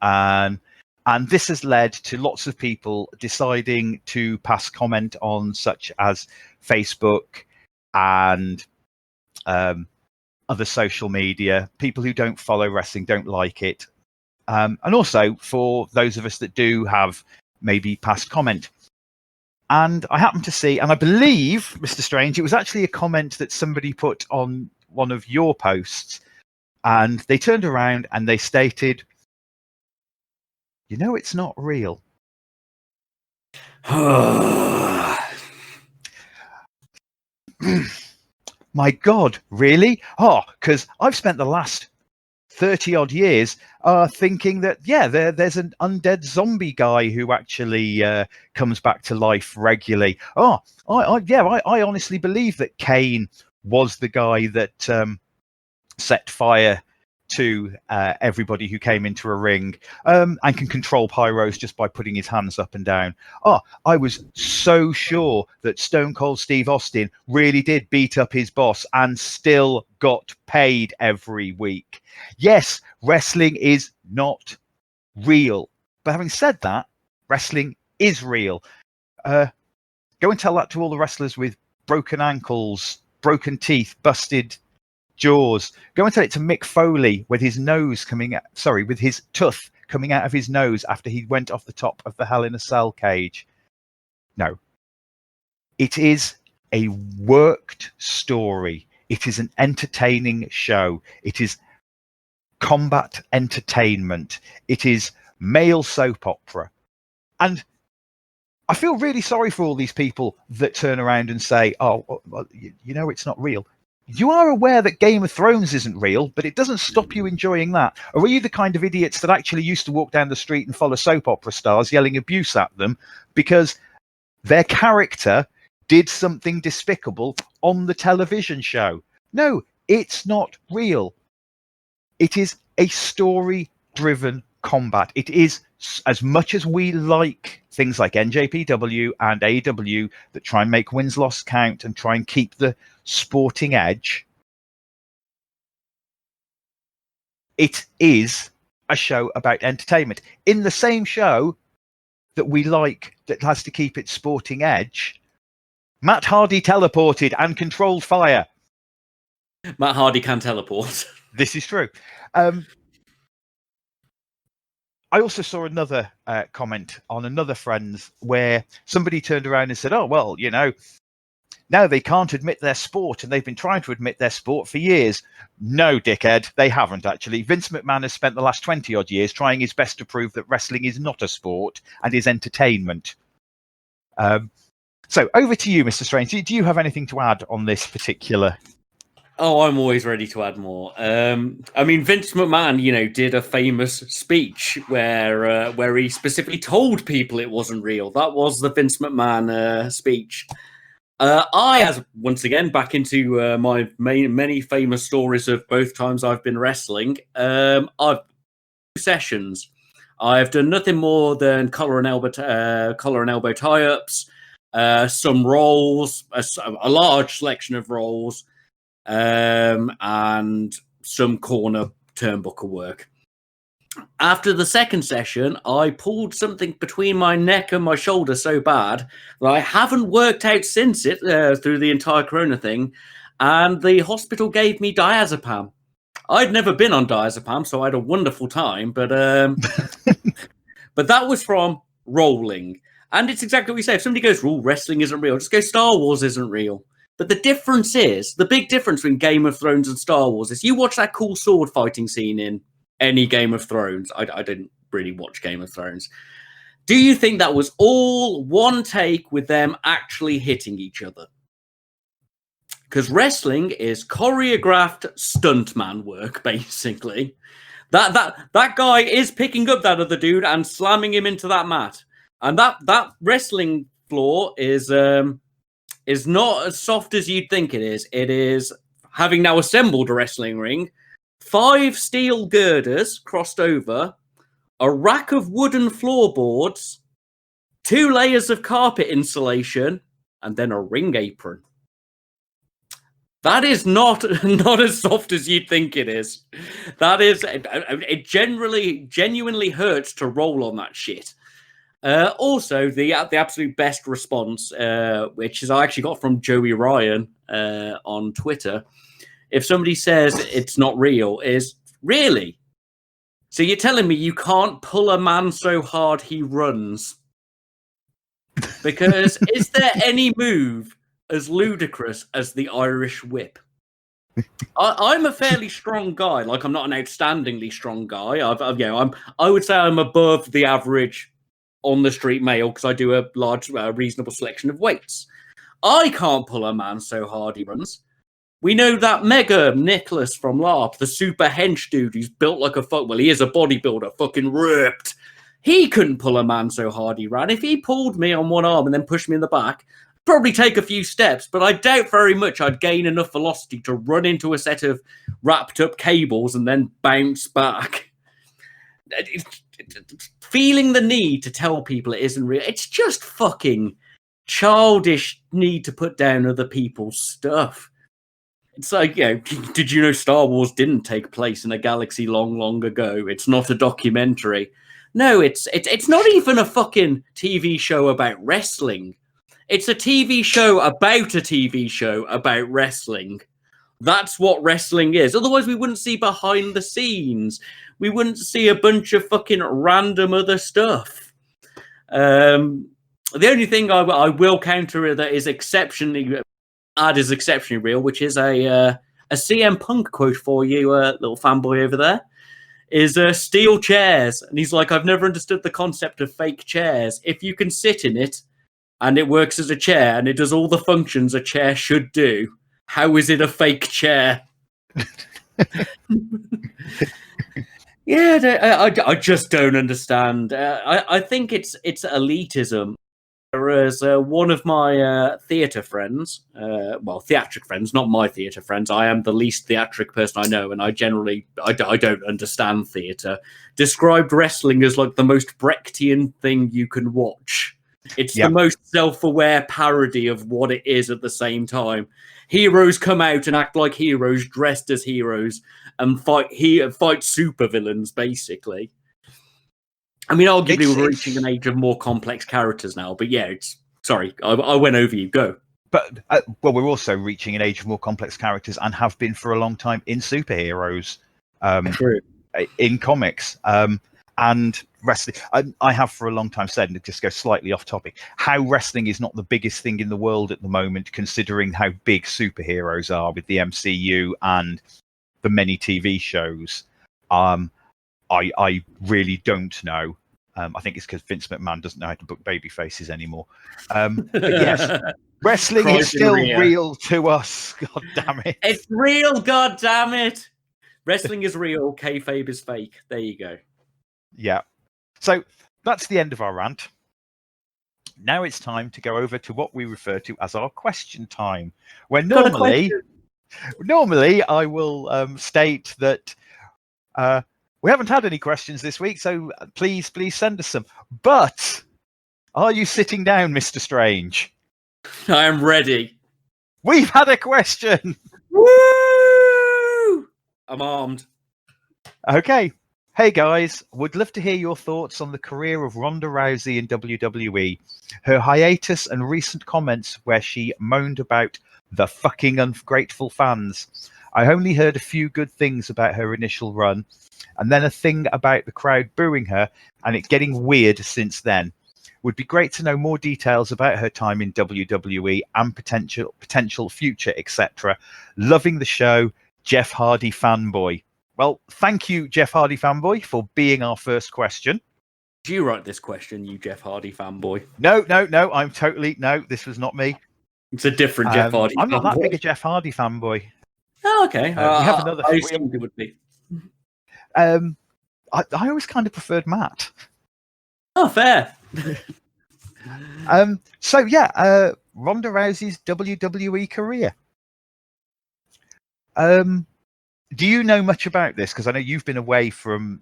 [SPEAKER 1] And this has led to lots of people deciding to pass comment on such as Facebook and other social media. People who don't follow wrestling, don't like it, and also for those of us that do have maybe past comment. And I happened to see, and I believe, Mr. Strange, it was actually a comment that somebody put on one of your posts, and they turned around and they stated, "You know, it's not real." My God, really? Oh, because I've spent the last 30 odd years thinking that, yeah, there's an undead zombie guy who actually comes back to life regularly. Oh, I honestly believe that Kane was the guy that set fire to everybody who came into a ring, and can control pyros just by putting his hands up and down. Oh, I was so sure that Stone Cold Steve Austin really did beat up his boss and still got paid every week. Yes, wrestling is not real. But having said that, wrestling is real. Go and tell that to all the wrestlers with broken ankles, broken teeth, busted jaws. Go and tell it to Mick Foley with his with his tooth coming out of his nose after he went off the top of the Hell in a Cell cage. No. It is a worked story. It is an entertaining show. It is combat entertainment. It is male soap opera. And I feel really sorry for all these people that turn around and say, oh, well, you know, it's not real. You are aware that Game of Thrones isn't real, but it doesn't stop you enjoying that. Or are you the kind of idiots that actually used to walk down the street and follow soap opera stars yelling abuse at them because their character did something despicable on the television show? No, it's not real. It is a story-driven combat. It is, as much as we like things like NJPW and AEW that try and make wins-loss count and try and keep the sporting edge, it is a show about entertainment. In the same show that we like that has to keep its sporting edge, Matt Hardy teleported and controlled fire.
[SPEAKER 2] Matt Hardy can teleport.
[SPEAKER 1] This is true. I also saw another comment on another friend's where somebody turned around and said, oh, well, you know, now they can't admit their sport, and they've been trying to admit their sport for years. No, dickhead, they haven't actually. Vince McMahon has spent the last 20 odd years trying his best to prove that wrestling is not a sport and is entertainment. So over to you, Mr. Strange. Do you have anything to add on this particular?
[SPEAKER 2] Oh, I'm always ready to add more. I mean, Vince McMahon, you know, did a famous speech where he specifically told people it wasn't real. That was the Vince McMahon speech. As once again back into my many famous stories of both times I've been wrestling. I've sessions. I've done nothing more than collar and elbow tie-ups, some rolls, a large selection of rolls, and some corner turnbuckle work. After the second session, I pulled something between my neck and my shoulder so bad that I haven't worked out since it through the entire Corona thing, and the hospital gave me diazepam. I'd never been on diazepam, so I had a wonderful time, but but that was from rolling. And it's exactly what you say. If somebody goes, "Oh, wrestling isn't real," just go, "Star Wars isn't real." But the difference is, the big difference between Game of Thrones and Star Wars is you watch that cool sword fighting scene in any Game of Thrones. I didn't really watch Game of Thrones. Do you think that was all one take with them actually hitting each other? Because wrestling is choreographed stuntman work, basically. That guy is picking up that other dude and slamming him into that mat. And that wrestling floor is not as soft as you'd think it is. It is, having now assembled a wrestling ring, 5 steel girders crossed over, a rack of wooden floorboards, 2 layers of carpet insulation, and then a ring apron. That is not as soft as you'd think it is. That is, it genuinely hurts to roll on that shit. Also, the absolute best response, which is I actually got from Joey Ryan on Twitter. If somebody says it's not real, is really? So you're telling me you can't pull a man so hard he runs? Because is there any move as ludicrous as the Irish whip? I'm a fairly strong guy. Like, I'm not an outstandingly strong guy. I would say I'm above the average on the street male because I do a large, reasonable selection of weights. I can't pull a man so hard he runs. We know that Mega Nicholas from LARP, the super hench dude who's built like a fuck. Well, he is a bodybuilder, fucking ripped. He couldn't pull a man so hard he ran. If he pulled me on one arm and then pushed me in the back, probably take a few steps, but I doubt very much I'd gain enough velocity to run into a set of wrapped up cables and then bounce back. Feeling the need to tell people it isn't real, it's just fucking childish need to put down other people's stuff. It's like, did you know Star Wars didn't take place in a galaxy long, long ago? It's not a documentary. No, it's not even a fucking TV show about wrestling. It's a TV show about a TV show about wrestling. That's what wrestling is. Otherwise, we wouldn't see behind the scenes. We wouldn't see a bunch of fucking random other stuff. The only thing I will counter that is exceptionally real, which is a CM Punk quote for you, little fanboy over there, is steel chairs. And he's like, I've never understood the concept of fake chairs. If you can sit in it and it works as a chair and it does all the functions a chair should do, how is it a fake chair? I just don't understand. I think it's elitism. Whereas one of my theatre friends, theatric friends, not my theatre friends, I am the least theatric person I know, and I don't understand theatre, described wrestling as like the most Brechtian thing you can watch. It's the most self-aware parody of what it is at the same time. Heroes come out and act like heroes, dressed as heroes, and fight supervillains, basically. I mean, arguably we're reaching an age of more complex characters now, but sorry, I went over you. Go.
[SPEAKER 1] But we're also reaching an age of more complex characters and have been for a long time in superheroes, in comics, and wrestling. I have for a long time said, and it just goes slightly off topic, how wrestling is not the biggest thing in the world at the moment, considering how big superheroes are with the MCU and the many TV shows. I really don't know. I think it's because Vince McMahon doesn't know how to book baby faces anymore. But yes, wrestling is still real to us. God damn it.
[SPEAKER 2] It's real, god damn it. Wrestling is real, kayfabe is fake. There you go.
[SPEAKER 1] Yeah. So that's the end of our rant. Now it's time to go over to what we refer to as our question time, where normally I will state that we haven't had any questions this week, so please send us some. But are you sitting down, Mr. Strange?
[SPEAKER 2] I am ready.
[SPEAKER 1] We've had a question.
[SPEAKER 2] Woo! I'm armed.
[SPEAKER 1] Okay. Hey guys, would love to hear your thoughts on the career of Ronda Rousey in WWE, her hiatus and recent comments where she moaned about the fucking ungrateful fans. I only heard a few good things about her initial run, and then a thing about the crowd booing her and it getting weird since then. Would be great to know more details about her time in WWE and potential future, etc. Loving the show, Jeff Hardy fanboy. Well, thank you, Jeff Hardy fanboy, for being our first question.
[SPEAKER 2] Did you write this question, you Jeff Hardy fanboy?
[SPEAKER 1] No, this was not me.
[SPEAKER 2] It's a different Jeff Hardy
[SPEAKER 1] I'm not
[SPEAKER 2] fanboy.
[SPEAKER 1] that big a Jeff Hardy fanboy.
[SPEAKER 2] Oh, okay.
[SPEAKER 1] We have another.
[SPEAKER 2] I assumed it would be.
[SPEAKER 1] I always kind of preferred Matt.
[SPEAKER 2] Oh, fair.
[SPEAKER 1] Ronda Rousey's WWE career. Do you know much about this? Because I know you've been away from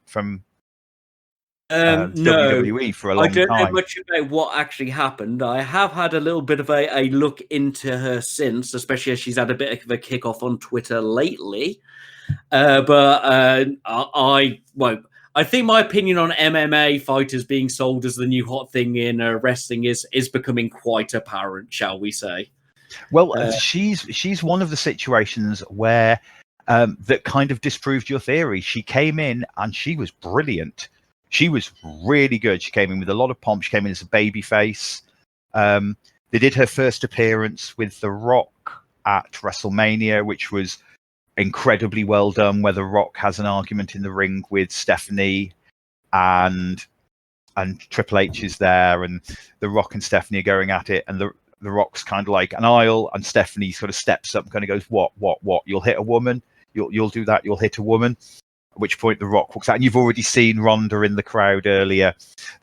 [SPEAKER 1] WWE for a long time.
[SPEAKER 2] I don't know much about what actually happened. I have had a little bit of a look into her since, especially as she's had a bit of a kick-off on Twitter lately. I think my opinion on MMA fighters being sold as the new hot thing in wrestling is becoming quite apparent, shall we say?
[SPEAKER 1] Well, she's one of the situations where that kind of disproved your theory. She came in and she was brilliant. She was really good. She came in with a lot of pomp. She came in as a babyface. They did her first appearance with The Rock at WrestleMania, which was incredibly well done, where The Rock has an argument in the ring with Stephanie, and Triple H is there, and The Rock and Stephanie are going at it, and the Rock's kind of like an aisle, and Stephanie sort of steps up and kind of goes, what? You'll hit a woman? You'll do that? You'll hit a woman? At which point The Rock walks out, and you've already seen Ronda in the crowd earlier.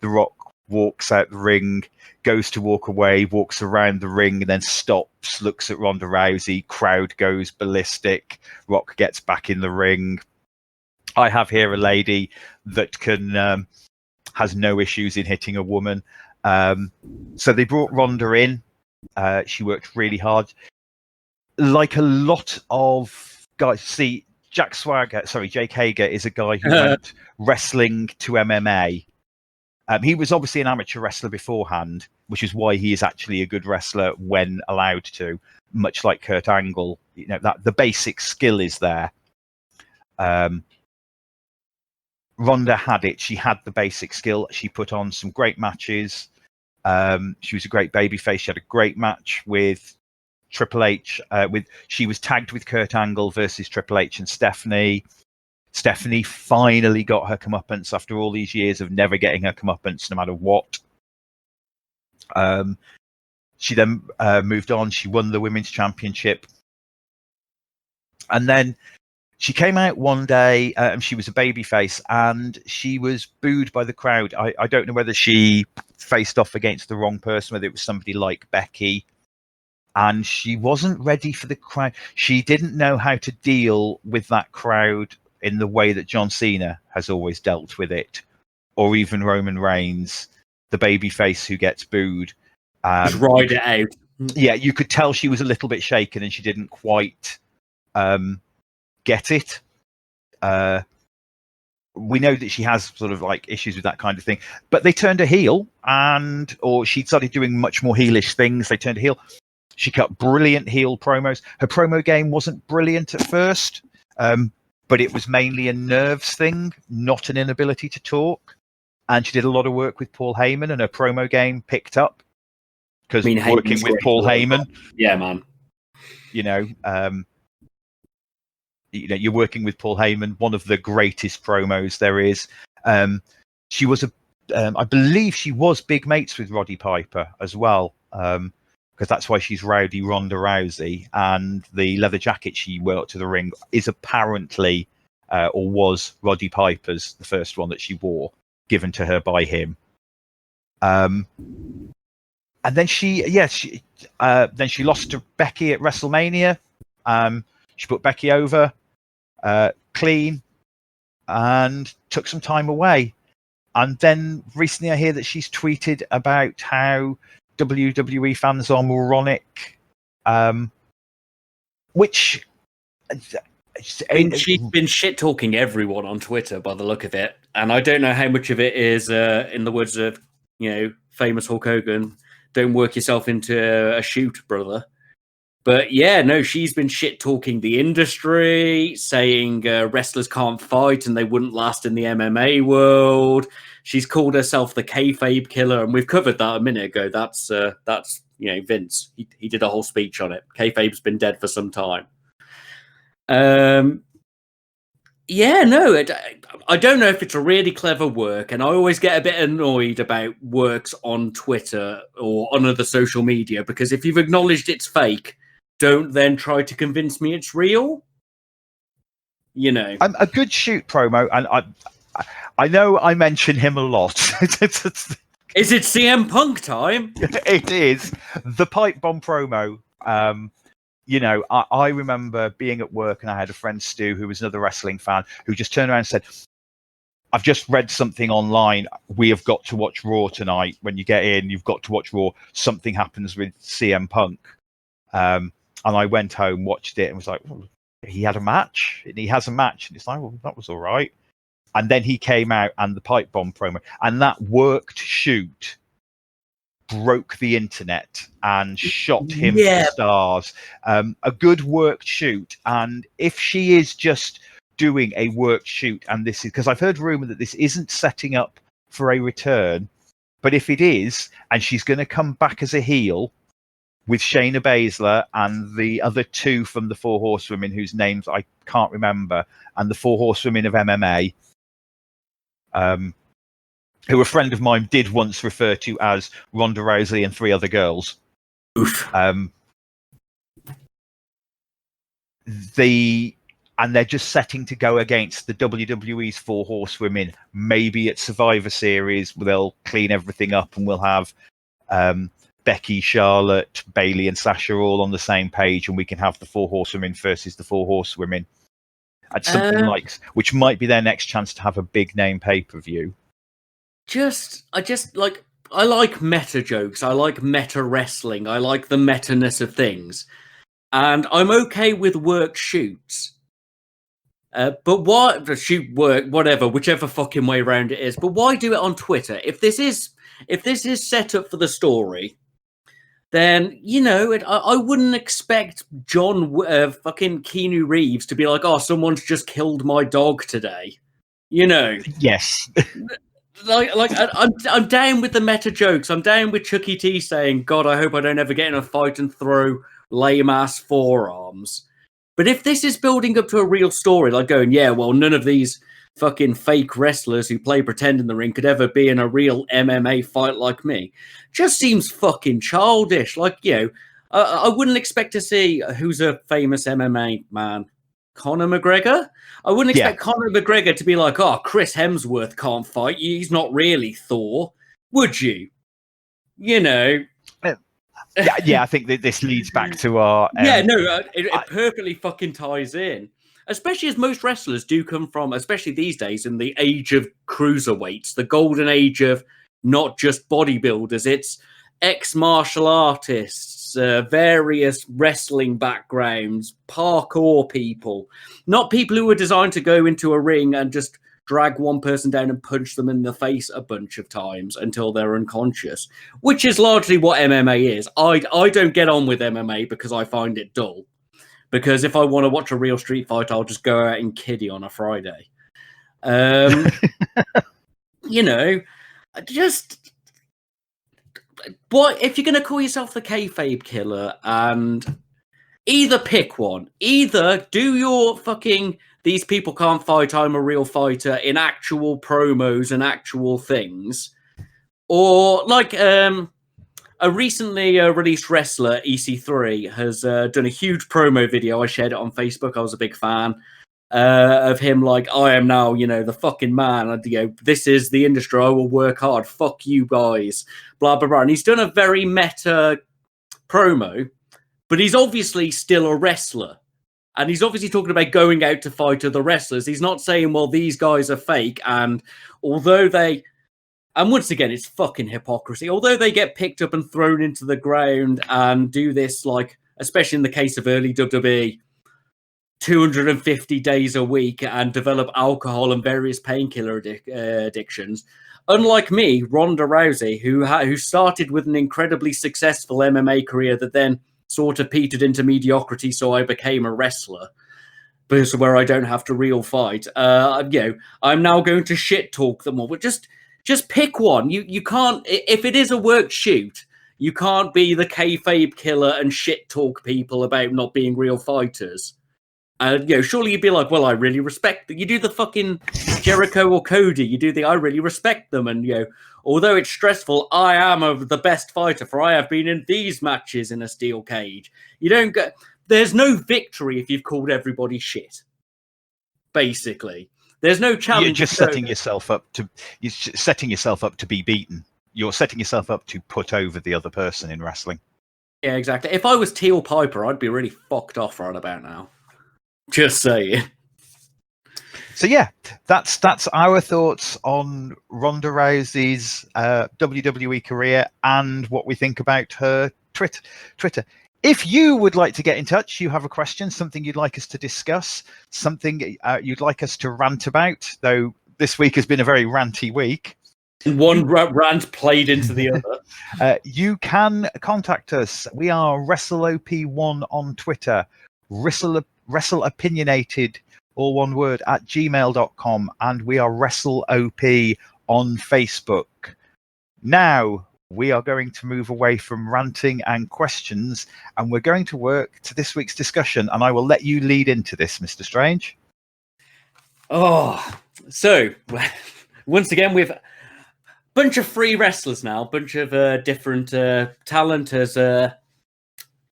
[SPEAKER 1] The Rock walks out the ring, goes to walk away, walks around the ring, and then stops, looks at Ronda Rousey. Crowd goes ballistic. Rock gets back in the ring. I have here a lady that can has no issues in hitting a woman. So they brought Ronda in. She worked really hard. Like a lot of guys, see, Jake Hager is a guy who went wrestling to MMA. He was obviously an amateur wrestler beforehand, which is why he is actually a good wrestler when allowed to, much like Kurt Angle. You know, that the basic skill is there. Ronda had it. She had the basic skill. She put on some great matches. She was a great babyface. She had a great match with Triple H. She was tagged with Kurt Angle versus Triple H and Stephanie. Stephanie finally got her comeuppance after all these years of never getting her comeuppance, no matter what. She then moved on. She won the Women's Championship. And then she came out one day, and she was a babyface, and she was booed by the crowd. I don't know whether she faced off against the wrong person, whether it was somebody like Becky, and she wasn't ready for the crowd. She didn't know how to deal with that crowd in the way that John Cena has always dealt with it, or even Roman Reigns, the babyface who gets booed.
[SPEAKER 2] Just ride it out.
[SPEAKER 1] Yeah, you could tell she was a little bit shaken, and she didn't quite get it. We know that she has sort of like issues with that kind of thing, but they turned her heel, or she started doing much more heelish things. They turned her heel. She cut brilliant heel promos. Her promo game wasn't brilliant at first, but it was mainly a nerves thing, not an inability to talk. And she did a lot of work with Paul Heyman, and her promo game picked up because working with Paul Heyman,
[SPEAKER 2] yeah, man,
[SPEAKER 1] you're working with Paul Heyman, one of the greatest promos there is. She was I believe she was big mates with Roddy Piper as well, because that's why she's Rowdy Ronda Rousey, and the leather jacket she wore to the ring is apparently, or was Roddy Piper's, the first one that she wore, given to her by him. And then she lost to Becky at WrestleMania. She put Becky over clean and took some time away. And then recently I hear that she's tweeted about how WWE fans are moronic, which...
[SPEAKER 2] she's been shit-talking everyone on Twitter by the look of it. And I don't know how much of it is, in the words of, famous Hulk Hogan, don't work yourself into a shoot, brother. But yeah, no, she's been shit-talking the industry, saying wrestlers can't fight and they wouldn't last in the MMA world. She's called herself the kayfabe killer, and we've covered that a minute ago. That's Vince. He did a whole speech on it. Kayfabe's been dead for some time. I don't know if it's a really clever work, and I always get a bit annoyed about works on Twitter or on other social media, because if you've acknowledged it's fake, don't then try to convince me it's real.
[SPEAKER 1] A good shoot promo, and I know I mention him a lot.
[SPEAKER 2] Is it CM Punk time?
[SPEAKER 1] It is. The pipe bomb promo. I remember being at work, and I had a friend, Stu, who was another wrestling fan, who just turned around and said, I've just read something online. We have got to watch Raw tonight. When you get in, you've got to watch Raw. Something happens with CM Punk. And I went home, watched it, and was like, well, he had a match. And he has a match. And it's like, well, that was all right. And then he came out, and the pipe bomb promo. And that worked shoot broke the internet and shot him to
[SPEAKER 2] Yeah.
[SPEAKER 1] the stars. A good worked shoot. And if she is just doing a worked shoot, and this is because I've heard rumor that this isn't setting up for a return, but if it is, and she's going to come back as a heel with Shayna Baszler and the other two from the Four Horsewomen, whose names I can't remember, and the Four Horsewomen of MMA, who a friend of mine did once refer to as Ronda Rousey and three other girls.
[SPEAKER 2] Oof.
[SPEAKER 1] And they're just setting to go against the WWE's Four Horsewomen. Maybe at Survivor Series, they'll clean everything up and we'll have Becky, Charlotte, Bayley, and Sasha all on the same page, and we can have the Four Horsewomen versus the Four Horsewomen at something which might be their next chance to have a big name pay-per-view.
[SPEAKER 2] I like meta jokes. I like meta wrestling. I like the meta-ness of things. And I'm okay with work shoots. But why shoot work, whatever, whichever fucking way around it is. But why do it on Twitter? If this is set up for the story, then, you know, I wouldn't expect fucking Keanu Reeves to be like, oh, someone's just killed my dog today. You know?
[SPEAKER 1] Yes.
[SPEAKER 2] I'm down with the meta jokes. I'm down with Chucky T saying, God, I hope I don't ever get in a fight and throw lame-ass forearms. But if this is building up to a real story, like going, yeah, well, none of these fucking fake wrestlers who play pretend in the ring could ever be in a real MMA fight like me, just seems fucking childish. Like, you know, I wouldn't expect to see who's a famous MMA man. Conor McGregor? I wouldn't expect Conor McGregor to be like, oh, Chris Hemsworth can't fight. He's not really Thor. Would you? You know?
[SPEAKER 1] Yeah, I think that this leads back to our...
[SPEAKER 2] it perfectly fucking ties in. Especially as most wrestlers do come from, especially these days, in the age of cruiserweights, the golden age of not just bodybuilders. It's ex-martial artists, various wrestling backgrounds, parkour people. Not people who were designed to go into a ring and just drag one person down and punch them in the face a bunch of times until they're unconscious, which is largely what MMA is. I don't get on with MMA because I find it dull. Because if I want to watch a real street fight, I'll just go out and kiddie on a Friday. You know, just... What if you're going to call yourself the kayfabe killer, and either pick one. Either do your fucking... These people can't fight, I'm a real fighter in actual promos and actual things. Or like... a recently released wrestler, EC3, has done a huge promo video. I shared it on Facebook. I was a big fan of him. Like, I am now, you know, the fucking man. And, you know, this is the industry. I will work hard. Fuck you guys. Blah, blah, blah. And he's done a very meta promo, but he's obviously still a wrestler. And he's obviously talking about going out to fight other wrestlers. He's not saying, well, these guys are fake. And although they... And once again, it's fucking hypocrisy. Although they get picked up and thrown into the ground and do this, like, especially in the case of early WWE, 250 days a week and develop alcohol and various painkiller addictions. Unlike me, Ronda Rousey, who started with an incredibly successful MMA career that then sort of petered into mediocrity, so I became a wrestler. Because where I don't have to real fight. You know, I'm now going to shit talk them all, but just pick one. You can't, if it is a work shoot, you can't be the kayfabe killer and shit talk people about not being real fighters. You know, surely you'd be like, well, I really respect that. You do the fucking Jericho or Cody. You do the I really respect them. And, you know, although it's stressful, I am the best fighter, for I have been in these matches in a steel cage. You don't get, there's no victory if you've called everybody shit. Basically. There's no challenge.
[SPEAKER 1] You're just setting yourself up to be beaten. You're setting yourself up to put over the other person in wrestling.
[SPEAKER 2] Yeah, exactly. If I was Teal Piper, I'd be really fucked off right about now. Just saying.
[SPEAKER 1] So yeah, that's our thoughts on Ronda Rousey's WWE career and what we think about her Twitter. If you would like to get in touch, you have a question, something you'd like us to discuss, something you'd like us to rant about, though this week has been a very ranty week,
[SPEAKER 2] One rant played into the other.
[SPEAKER 1] You can contact us. We are WrestleOP1 on Twitter, Wrestle Opinionated, all one word, at gmail.com, and we are WrestleOP on Facebook. Now, we are going to move away from ranting and questions, and we're going to work to this week's discussion, and I will let you lead into this, Mr. Strange.
[SPEAKER 2] Oh, so once again, we've a bunch of free wrestlers now, a bunch of different talent as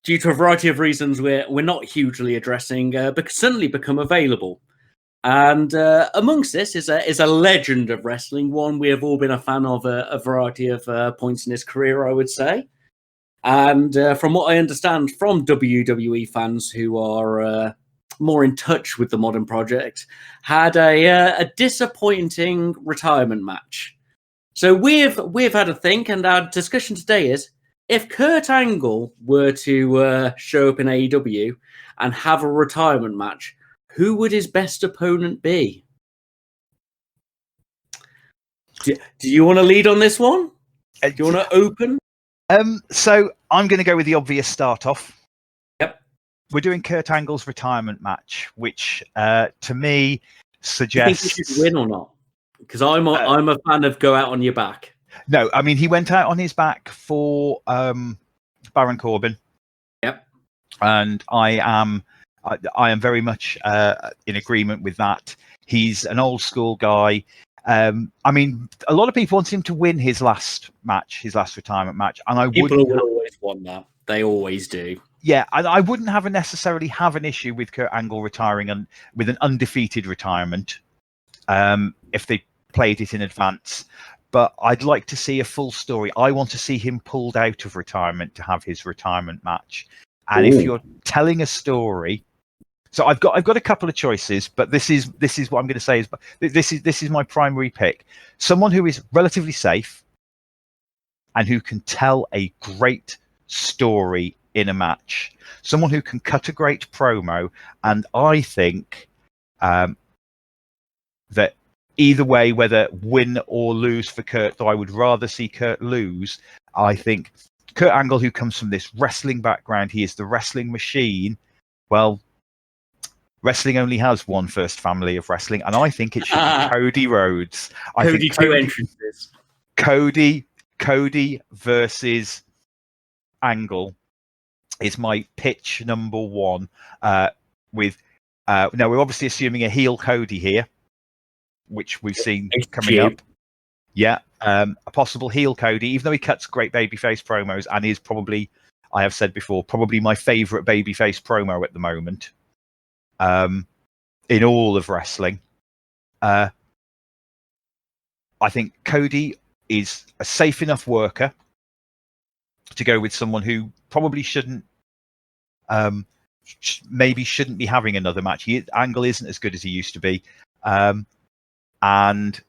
[SPEAKER 2] due to a variety of reasons we're not hugely addressing, but suddenly become available. And amongst this is a legend of wrestling, one we have all been a fan of a variety of points in his career, I would say. And from what I understand from WWE fans who are more in touch with the modern project, had a disappointing retirement match. So we've had a think, and our discussion today is, if Kurt Angle were to show up in AEW and have a retirement match, who would his best opponent be? Do you want to lead on this one? Do you want to open?
[SPEAKER 1] So I'm going to go with the obvious start off.
[SPEAKER 2] Yep.
[SPEAKER 1] We're doing Kurt Angle's retirement match, which to me suggests...
[SPEAKER 2] Do you think he should win or not? Because I'm a fan of go out on your back.
[SPEAKER 1] No, I mean, he went out on his back for Baron Corbin.
[SPEAKER 2] Yep.
[SPEAKER 1] And I am very much in agreement with that. He's an old school guy. I mean, a lot of people want him to win his last retirement match, and
[SPEAKER 2] People will always want that. They always do.
[SPEAKER 1] Yeah, I wouldn't necessarily have an issue with Kurt Angle retiring with an undefeated retirement if they played it in advance. But I'd like to see a full story. I want to see him pulled out of retirement to have his retirement match. And if you're telling a story, so I've got a couple of choices, but this is what I'm going to say is this is my primary pick. Someone who is relatively safe and who can tell a great story in a match. Someone who can cut a great promo, and I think that either way, whether win or lose for Kurt, though I would rather see Kurt lose, I think Kurt Angle, who comes from this wrestling background, he is the wrestling machine. Well, wrestling only has one first family of wrestling, and I think it should be Cody Rhodes.
[SPEAKER 2] Cody two entrances.
[SPEAKER 1] Cody versus Angle is my pitch number one. Now we're obviously assuming a heel Cody here, which we've seen coming up. Yeah, a possible heel Cody, even though he cuts great babyface promos and is probably, I have said before, probably my favourite babyface promo at the moment in all of wrestling. I think Cody is a safe enough worker to go with someone who probably shouldn't be having another match. Angle isn't as good as he used to be. And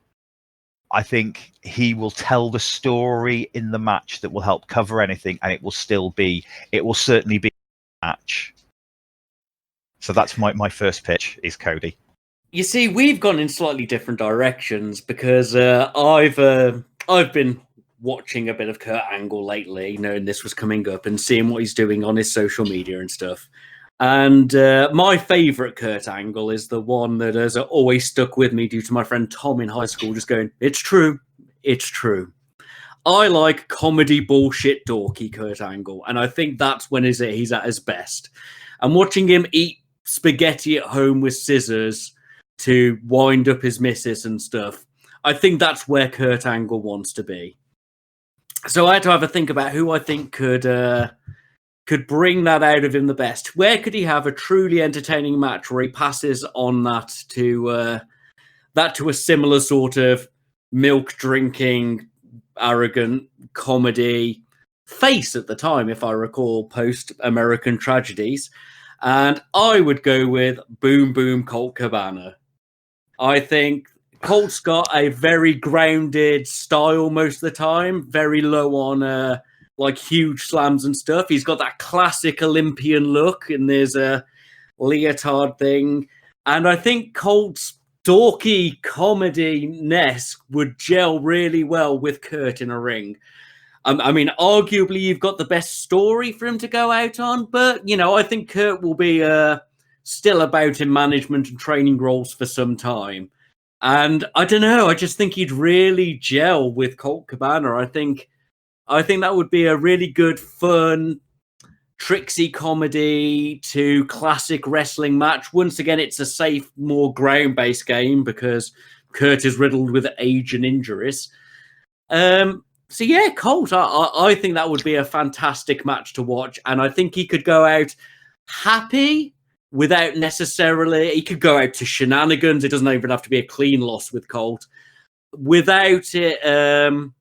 [SPEAKER 1] I think he will tell the story in the match that will help cover anything, and it will certainly be a match. So that's my first pitch is Cody.
[SPEAKER 2] You see, we've gone in slightly different directions because I've been watching a bit of Kurt Angle lately, knowing this was coming up and seeing what he's doing on his social media and stuff. And my favourite Kurt Angle is the one that has always stuck with me due to my friend Tom in high school just going, "It's true. It's true." I like comedy bullshit dorky Kurt Angle, and I think that's when he's at his best. And watching him eat spaghetti at home with scissors to wind up his missus and stuff, I think that's where Kurt Angle wants to be. So I had to have a think about who I think could bring that out of him the best. Where could he have a truly entertaining match where he passes on that to a similar sort of milk drinking, arrogant comedy face at the time, if I recall, post American tragedies. And I would go with Boom Boom Colt Cabana. I think Colt's got a very grounded style most of the time, very low on like huge slams and stuff. He's got that classic Olympian look, and there's a leotard thing. And I think Colt's dorky comedy-ness would gel really well with Kurt in a ring. I mean, arguably, you've got the best story for him to go out on, but, I think Kurt will be still about in management and training roles for some time. And I don't know, I just think he'd really gel with Colt Cabana. I think that would be a really good, fun, tricksy comedy to classic wrestling match. Once again, it's a safe, more ground-based game because Kurt is riddled with age and injuries. So yeah, Colt, I think that would be a fantastic match to watch, and I think he could go out happy without necessarily... He could go out to shenanigans. It doesn't even have to be a clean loss with Colt. Without it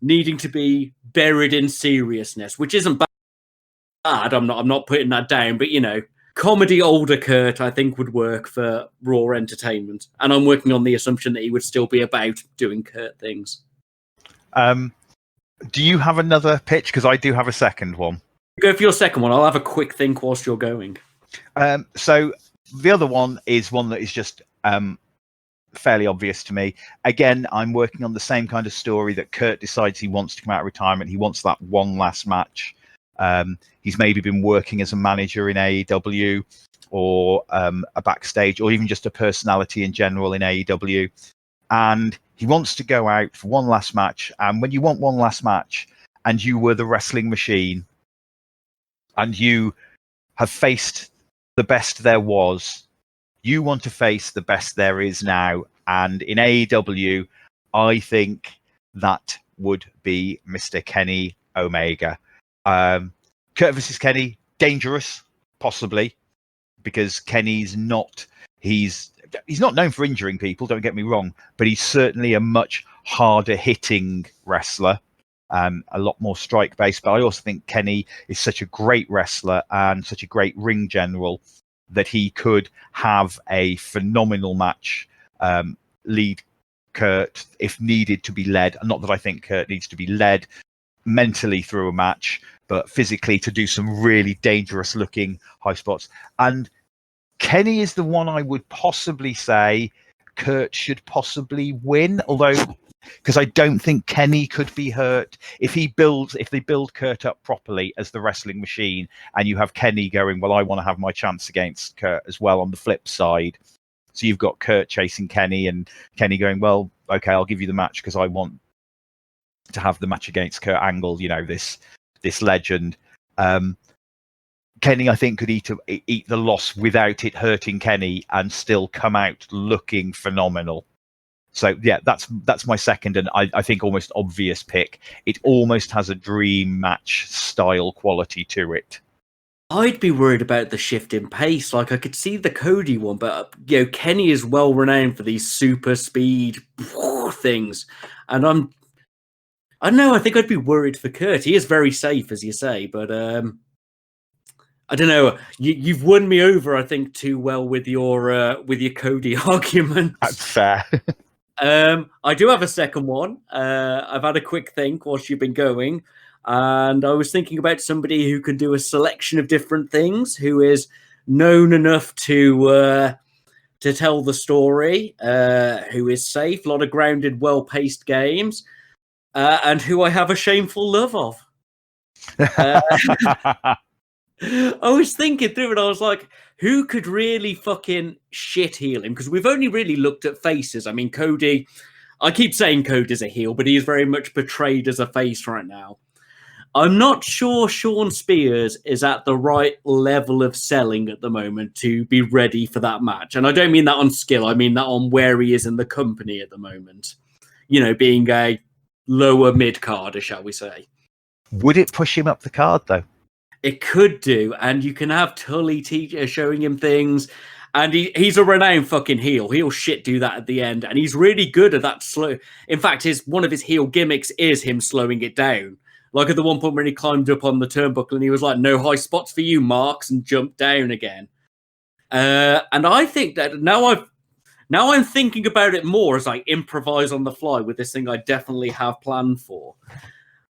[SPEAKER 2] needing to be buried in seriousness, which isn't bad. I'm not putting that down, but comedy older Kurt, I think, would work for Raw Entertainment, and I'm working on the assumption that he would still be about doing Kurt things.
[SPEAKER 1] Do you have another pitch? Because I do have a second one.
[SPEAKER 2] Go for your second one. I'll have a quick think whilst you're going.
[SPEAKER 1] So the other one is one that is just fairly obvious to me. Again, I'm working on the same kind of story that Kurt decides he wants to come out of retirement. He wants that one last match. He's maybe been working as a manager in AEW or a backstage or even just a personality in general in AEW. And he wants to go out for one last match. And when you want one last match and you were the wrestling machine and you have faced the best there was, you want to face the best there is now. And in AEW, I think that would be Mr. Kenny Omega. Kurt versus Kenny, dangerous, possibly, because Kenny's not... He's not known for injuring people, don't get me wrong, but he's certainly a much harder hitting wrestler, a lot more strike based. But I also think Kenny is such a great wrestler and such a great ring general that he could have a phenomenal match, lead Kurt if needed to be led. Not that I think Kurt needs to be led mentally through a match, but physically to do some really dangerous looking high spots. And Kenny is the one I would possibly say Kurt should possibly win, although because I don't think Kenny could be hurt if they build Kurt up properly as the wrestling machine, and you have Kenny going, well, I want to have my chance against Kurt as well on the flip side. So you've got Kurt chasing Kenny and Kenny going, well, okay, I'll give you the match because I want to have the match against Kurt Angle, this legend. Kenny, I think, could eat the loss without it hurting Kenny and still come out looking phenomenal. So, yeah, that's my second and I think almost obvious pick. It almost has a dream match style quality to it.
[SPEAKER 2] I'd be worried about the shift in pace. Like, I could see the Cody one, but, Kenny is well renowned for these super speed things. And I don't know, I think I'd be worried for Kurt. He is very safe, as you say, but... I don't know. You've won me over, I think, too well with your Cody argument.
[SPEAKER 1] That's fair.
[SPEAKER 2] I do have a second one. I've had a quick think whilst you've been going, and I was thinking about somebody who can do a selection of different things, who is known enough to tell the story, who is safe, a lot of grounded, well-paced games, and who I have a shameful love of. I was thinking through it, I was like, who could really fucking shit heel him? Because we've only really looked at faces. I mean, Cody, I keep saying Cody's a heel, but he is very much portrayed as a face right now. I'm not sure Sean Spears is at the right level of selling at the moment to be ready for that match. And I don't mean that on skill, I mean that on where he is in the company at the moment. Being a lower mid-carder, shall we say.
[SPEAKER 1] Would it push him up the card, though?
[SPEAKER 2] It could do, and you can have Tully showing him things, and he's a renowned fucking heel. He'll shit do that at the end, and he's really good at that slow. In fact, one of his heel gimmicks is him slowing it down. Like at the one point when he climbed up on the turnbuckle and he was like, no high spots for you, Marks, and jumped down again. And I think that now I'm thinking about it more as I improvise on the fly with this thing I definitely have planned for.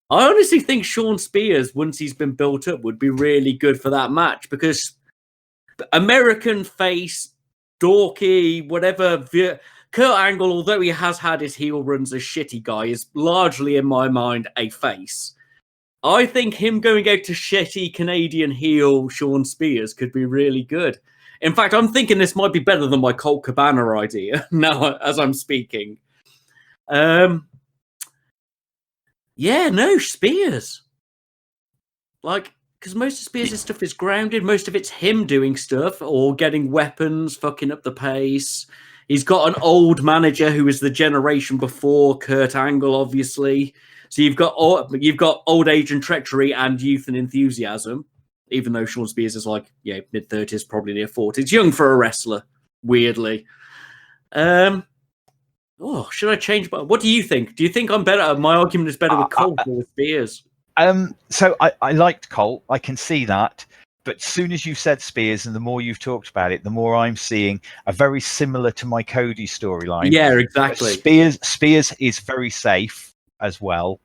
[SPEAKER 2] I honestly think Sean Spears, once he's been built up, would be really good for that match because American face dorky, whatever. Kurt Angle, although he has had his heel runs as shitty guy, is largely, in my mind, a face. I think him going out to shitty Canadian heel Sean Spears could be really good. In fact, I'm thinking this might be better than my Colt Cabana idea now as I'm speaking. Spears. Like, because most of Spears' stuff is grounded. Most of it's him doing stuff or getting weapons, fucking up the pace. He's got an old manager who is the generation before Kurt Angle, obviously. So you've got old age and treachery and youth and enthusiasm. Even though Sean Spears is like, mid-30s, probably near 40s. Young for a wrestler, weirdly. Should I change? What do you think? Do you think I'm better? My argument is better with Colt or with Spears?
[SPEAKER 1] So I liked Colt. I can see that. But as soon as you said Spears and the more you've talked about it, the more I'm seeing a very similar to my Cody storyline.
[SPEAKER 2] Yeah, exactly.
[SPEAKER 1] Spears is very safe as well.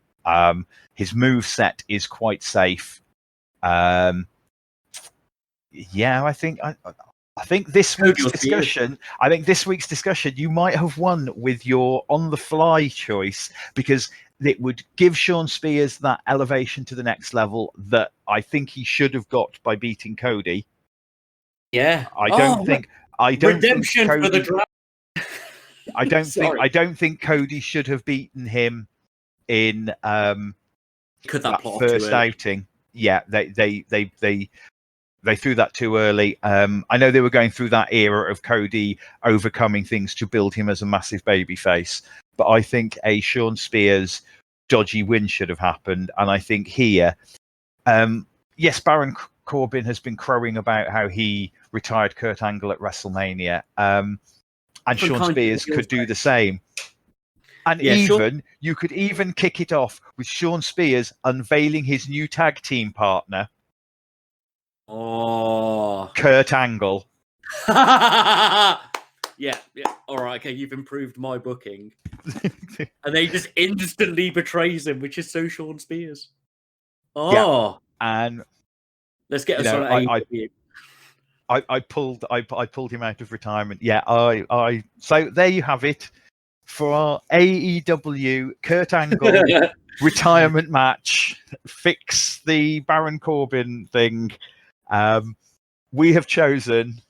[SPEAKER 1] His moveset is quite safe. I think this week's discussion. I think this week's discussion, you might have won with your on-the-fly choice because it would give Sean Spears that elevation to the next level that I think he should have got by beating Cody.
[SPEAKER 2] Yeah,
[SPEAKER 1] I don't think
[SPEAKER 2] for the draft.
[SPEAKER 1] I don't think Cody should have beaten him in that first outing. Yeah, they threw that too early. I know they were going through that era of Cody overcoming things to build him as a massive babyface, but I think a Sean Spears dodgy win should have happened. And I think here, yes, Baron Corbin has been crowing about how he retired Kurt Angle at WrestleMania, and Sean Spears could do the same. And you could even kick it off with Sean Spears unveiling his new tag team partner.
[SPEAKER 2] Oh,
[SPEAKER 1] Kurt Angle.
[SPEAKER 2] Yeah. All right, okay, you've improved my booking. And they just instantly betrays him, which is so Sean Spears. Oh,
[SPEAKER 1] yeah. And
[SPEAKER 2] let's get us on AEW.
[SPEAKER 1] I pulled him out of retirement. Yeah, so there you have it for our AEW Kurt Angle retirement match. Fix the Baron Corbin thing. We have chosen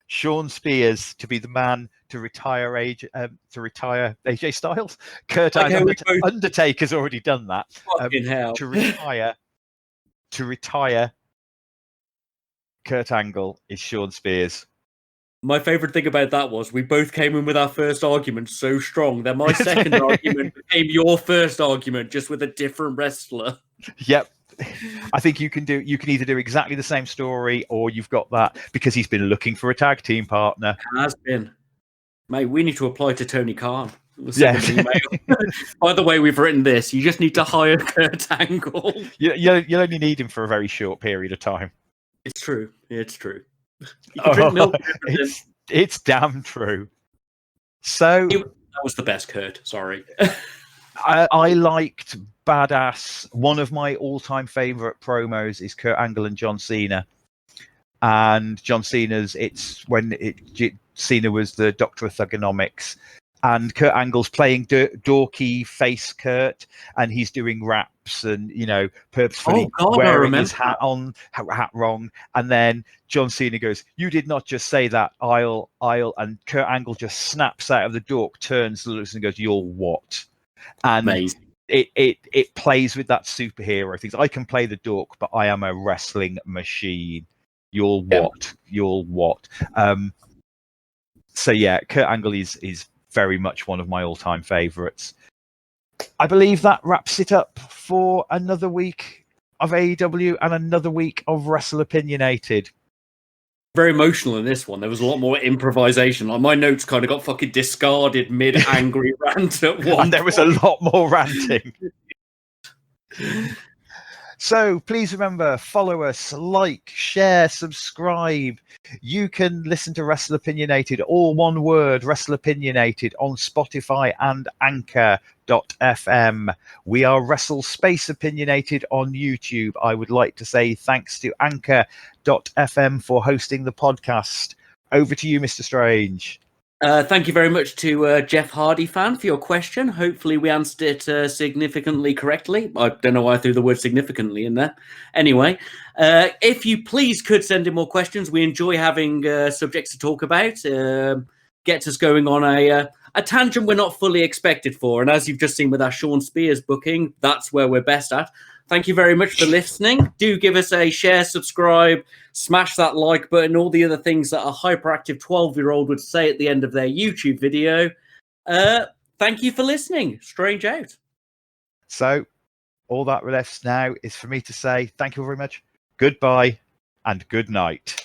[SPEAKER 1] Sean Spears to be the man to retire AJ Styles. Kurt Angle, Undertaker's already done that.
[SPEAKER 2] Hell.
[SPEAKER 1] To retire Kurt Angle is Sean Spears.
[SPEAKER 2] My favourite thing about that was we both came in with our first argument so strong that my second argument became your first argument, just with a different wrestler.
[SPEAKER 1] Yep. I think you can either do exactly the same story or you've got that because he's been looking for a tag team partner.
[SPEAKER 2] Has been. Mate, we need to apply to Tony Khan.
[SPEAKER 1] Yeah.
[SPEAKER 2] By the way, we've written this. You just need to hire Kurt Angle.
[SPEAKER 1] You'll only need him for a very short period of time.
[SPEAKER 2] It's true. It's true. You can drink milk.
[SPEAKER 1] It's damn true. So
[SPEAKER 2] that was the best Kurt. Sorry.
[SPEAKER 1] I liked Badass. One of my all-time favorite promos is Kurt Angle and John Cena. And John Cena's, Cena was the Doctor of Thugonomics. And Kurt Angle's playing dorky face Kurt, and he's doing raps and, purposefully wearing his hat wrong. And then John Cena goes, "You did not just say that, I'll," and Kurt Angle just snaps out of the dork, turns, looks and goes, "You're what?" And
[SPEAKER 2] amazing.
[SPEAKER 1] It plays with that superhero things. I can play the dork, but I am a wrestling machine. You're what? You're what? So yeah, Kurt Angle is very much one of my all-time favorites. I believe that wraps it up for another week of AEW and another week of Wrestle Opinionated.
[SPEAKER 2] Very emotional in this one. There was a lot more improvisation. Like, my notes kind of got fucking discarded mid-angry rant at one
[SPEAKER 1] And there was a lot more ranting. So please remember, follow us, like, share, subscribe. You can listen to Wrestle Opinionated, all one word, Wrestle Opinionated, on Spotify and Anchor.fm. We are Wrestle Space Opinionated on YouTube. I would like to say thanks to Anchor.fm for hosting the podcast. Over to you, Mr. Strange.
[SPEAKER 2] Thank you very much to Jeff Hardy fan for your question. Hopefully we answered it significantly correctly. I don't know why I threw the word significantly in there. Anyway, if you please could send in more questions. We enjoy having subjects to talk about. Gets us going on a tangent we're not fully expected for. And as you've just seen with our Sean Spears booking, that's where we're best at. Thank you very much for listening. Do give us a share, subscribe, smash that like button, all the other things that a hyperactive 12-year-old would say at the end of their YouTube video. Thank you for listening. Strange out.
[SPEAKER 1] So, all that left now is for me to say thank you very much, goodbye, and good night.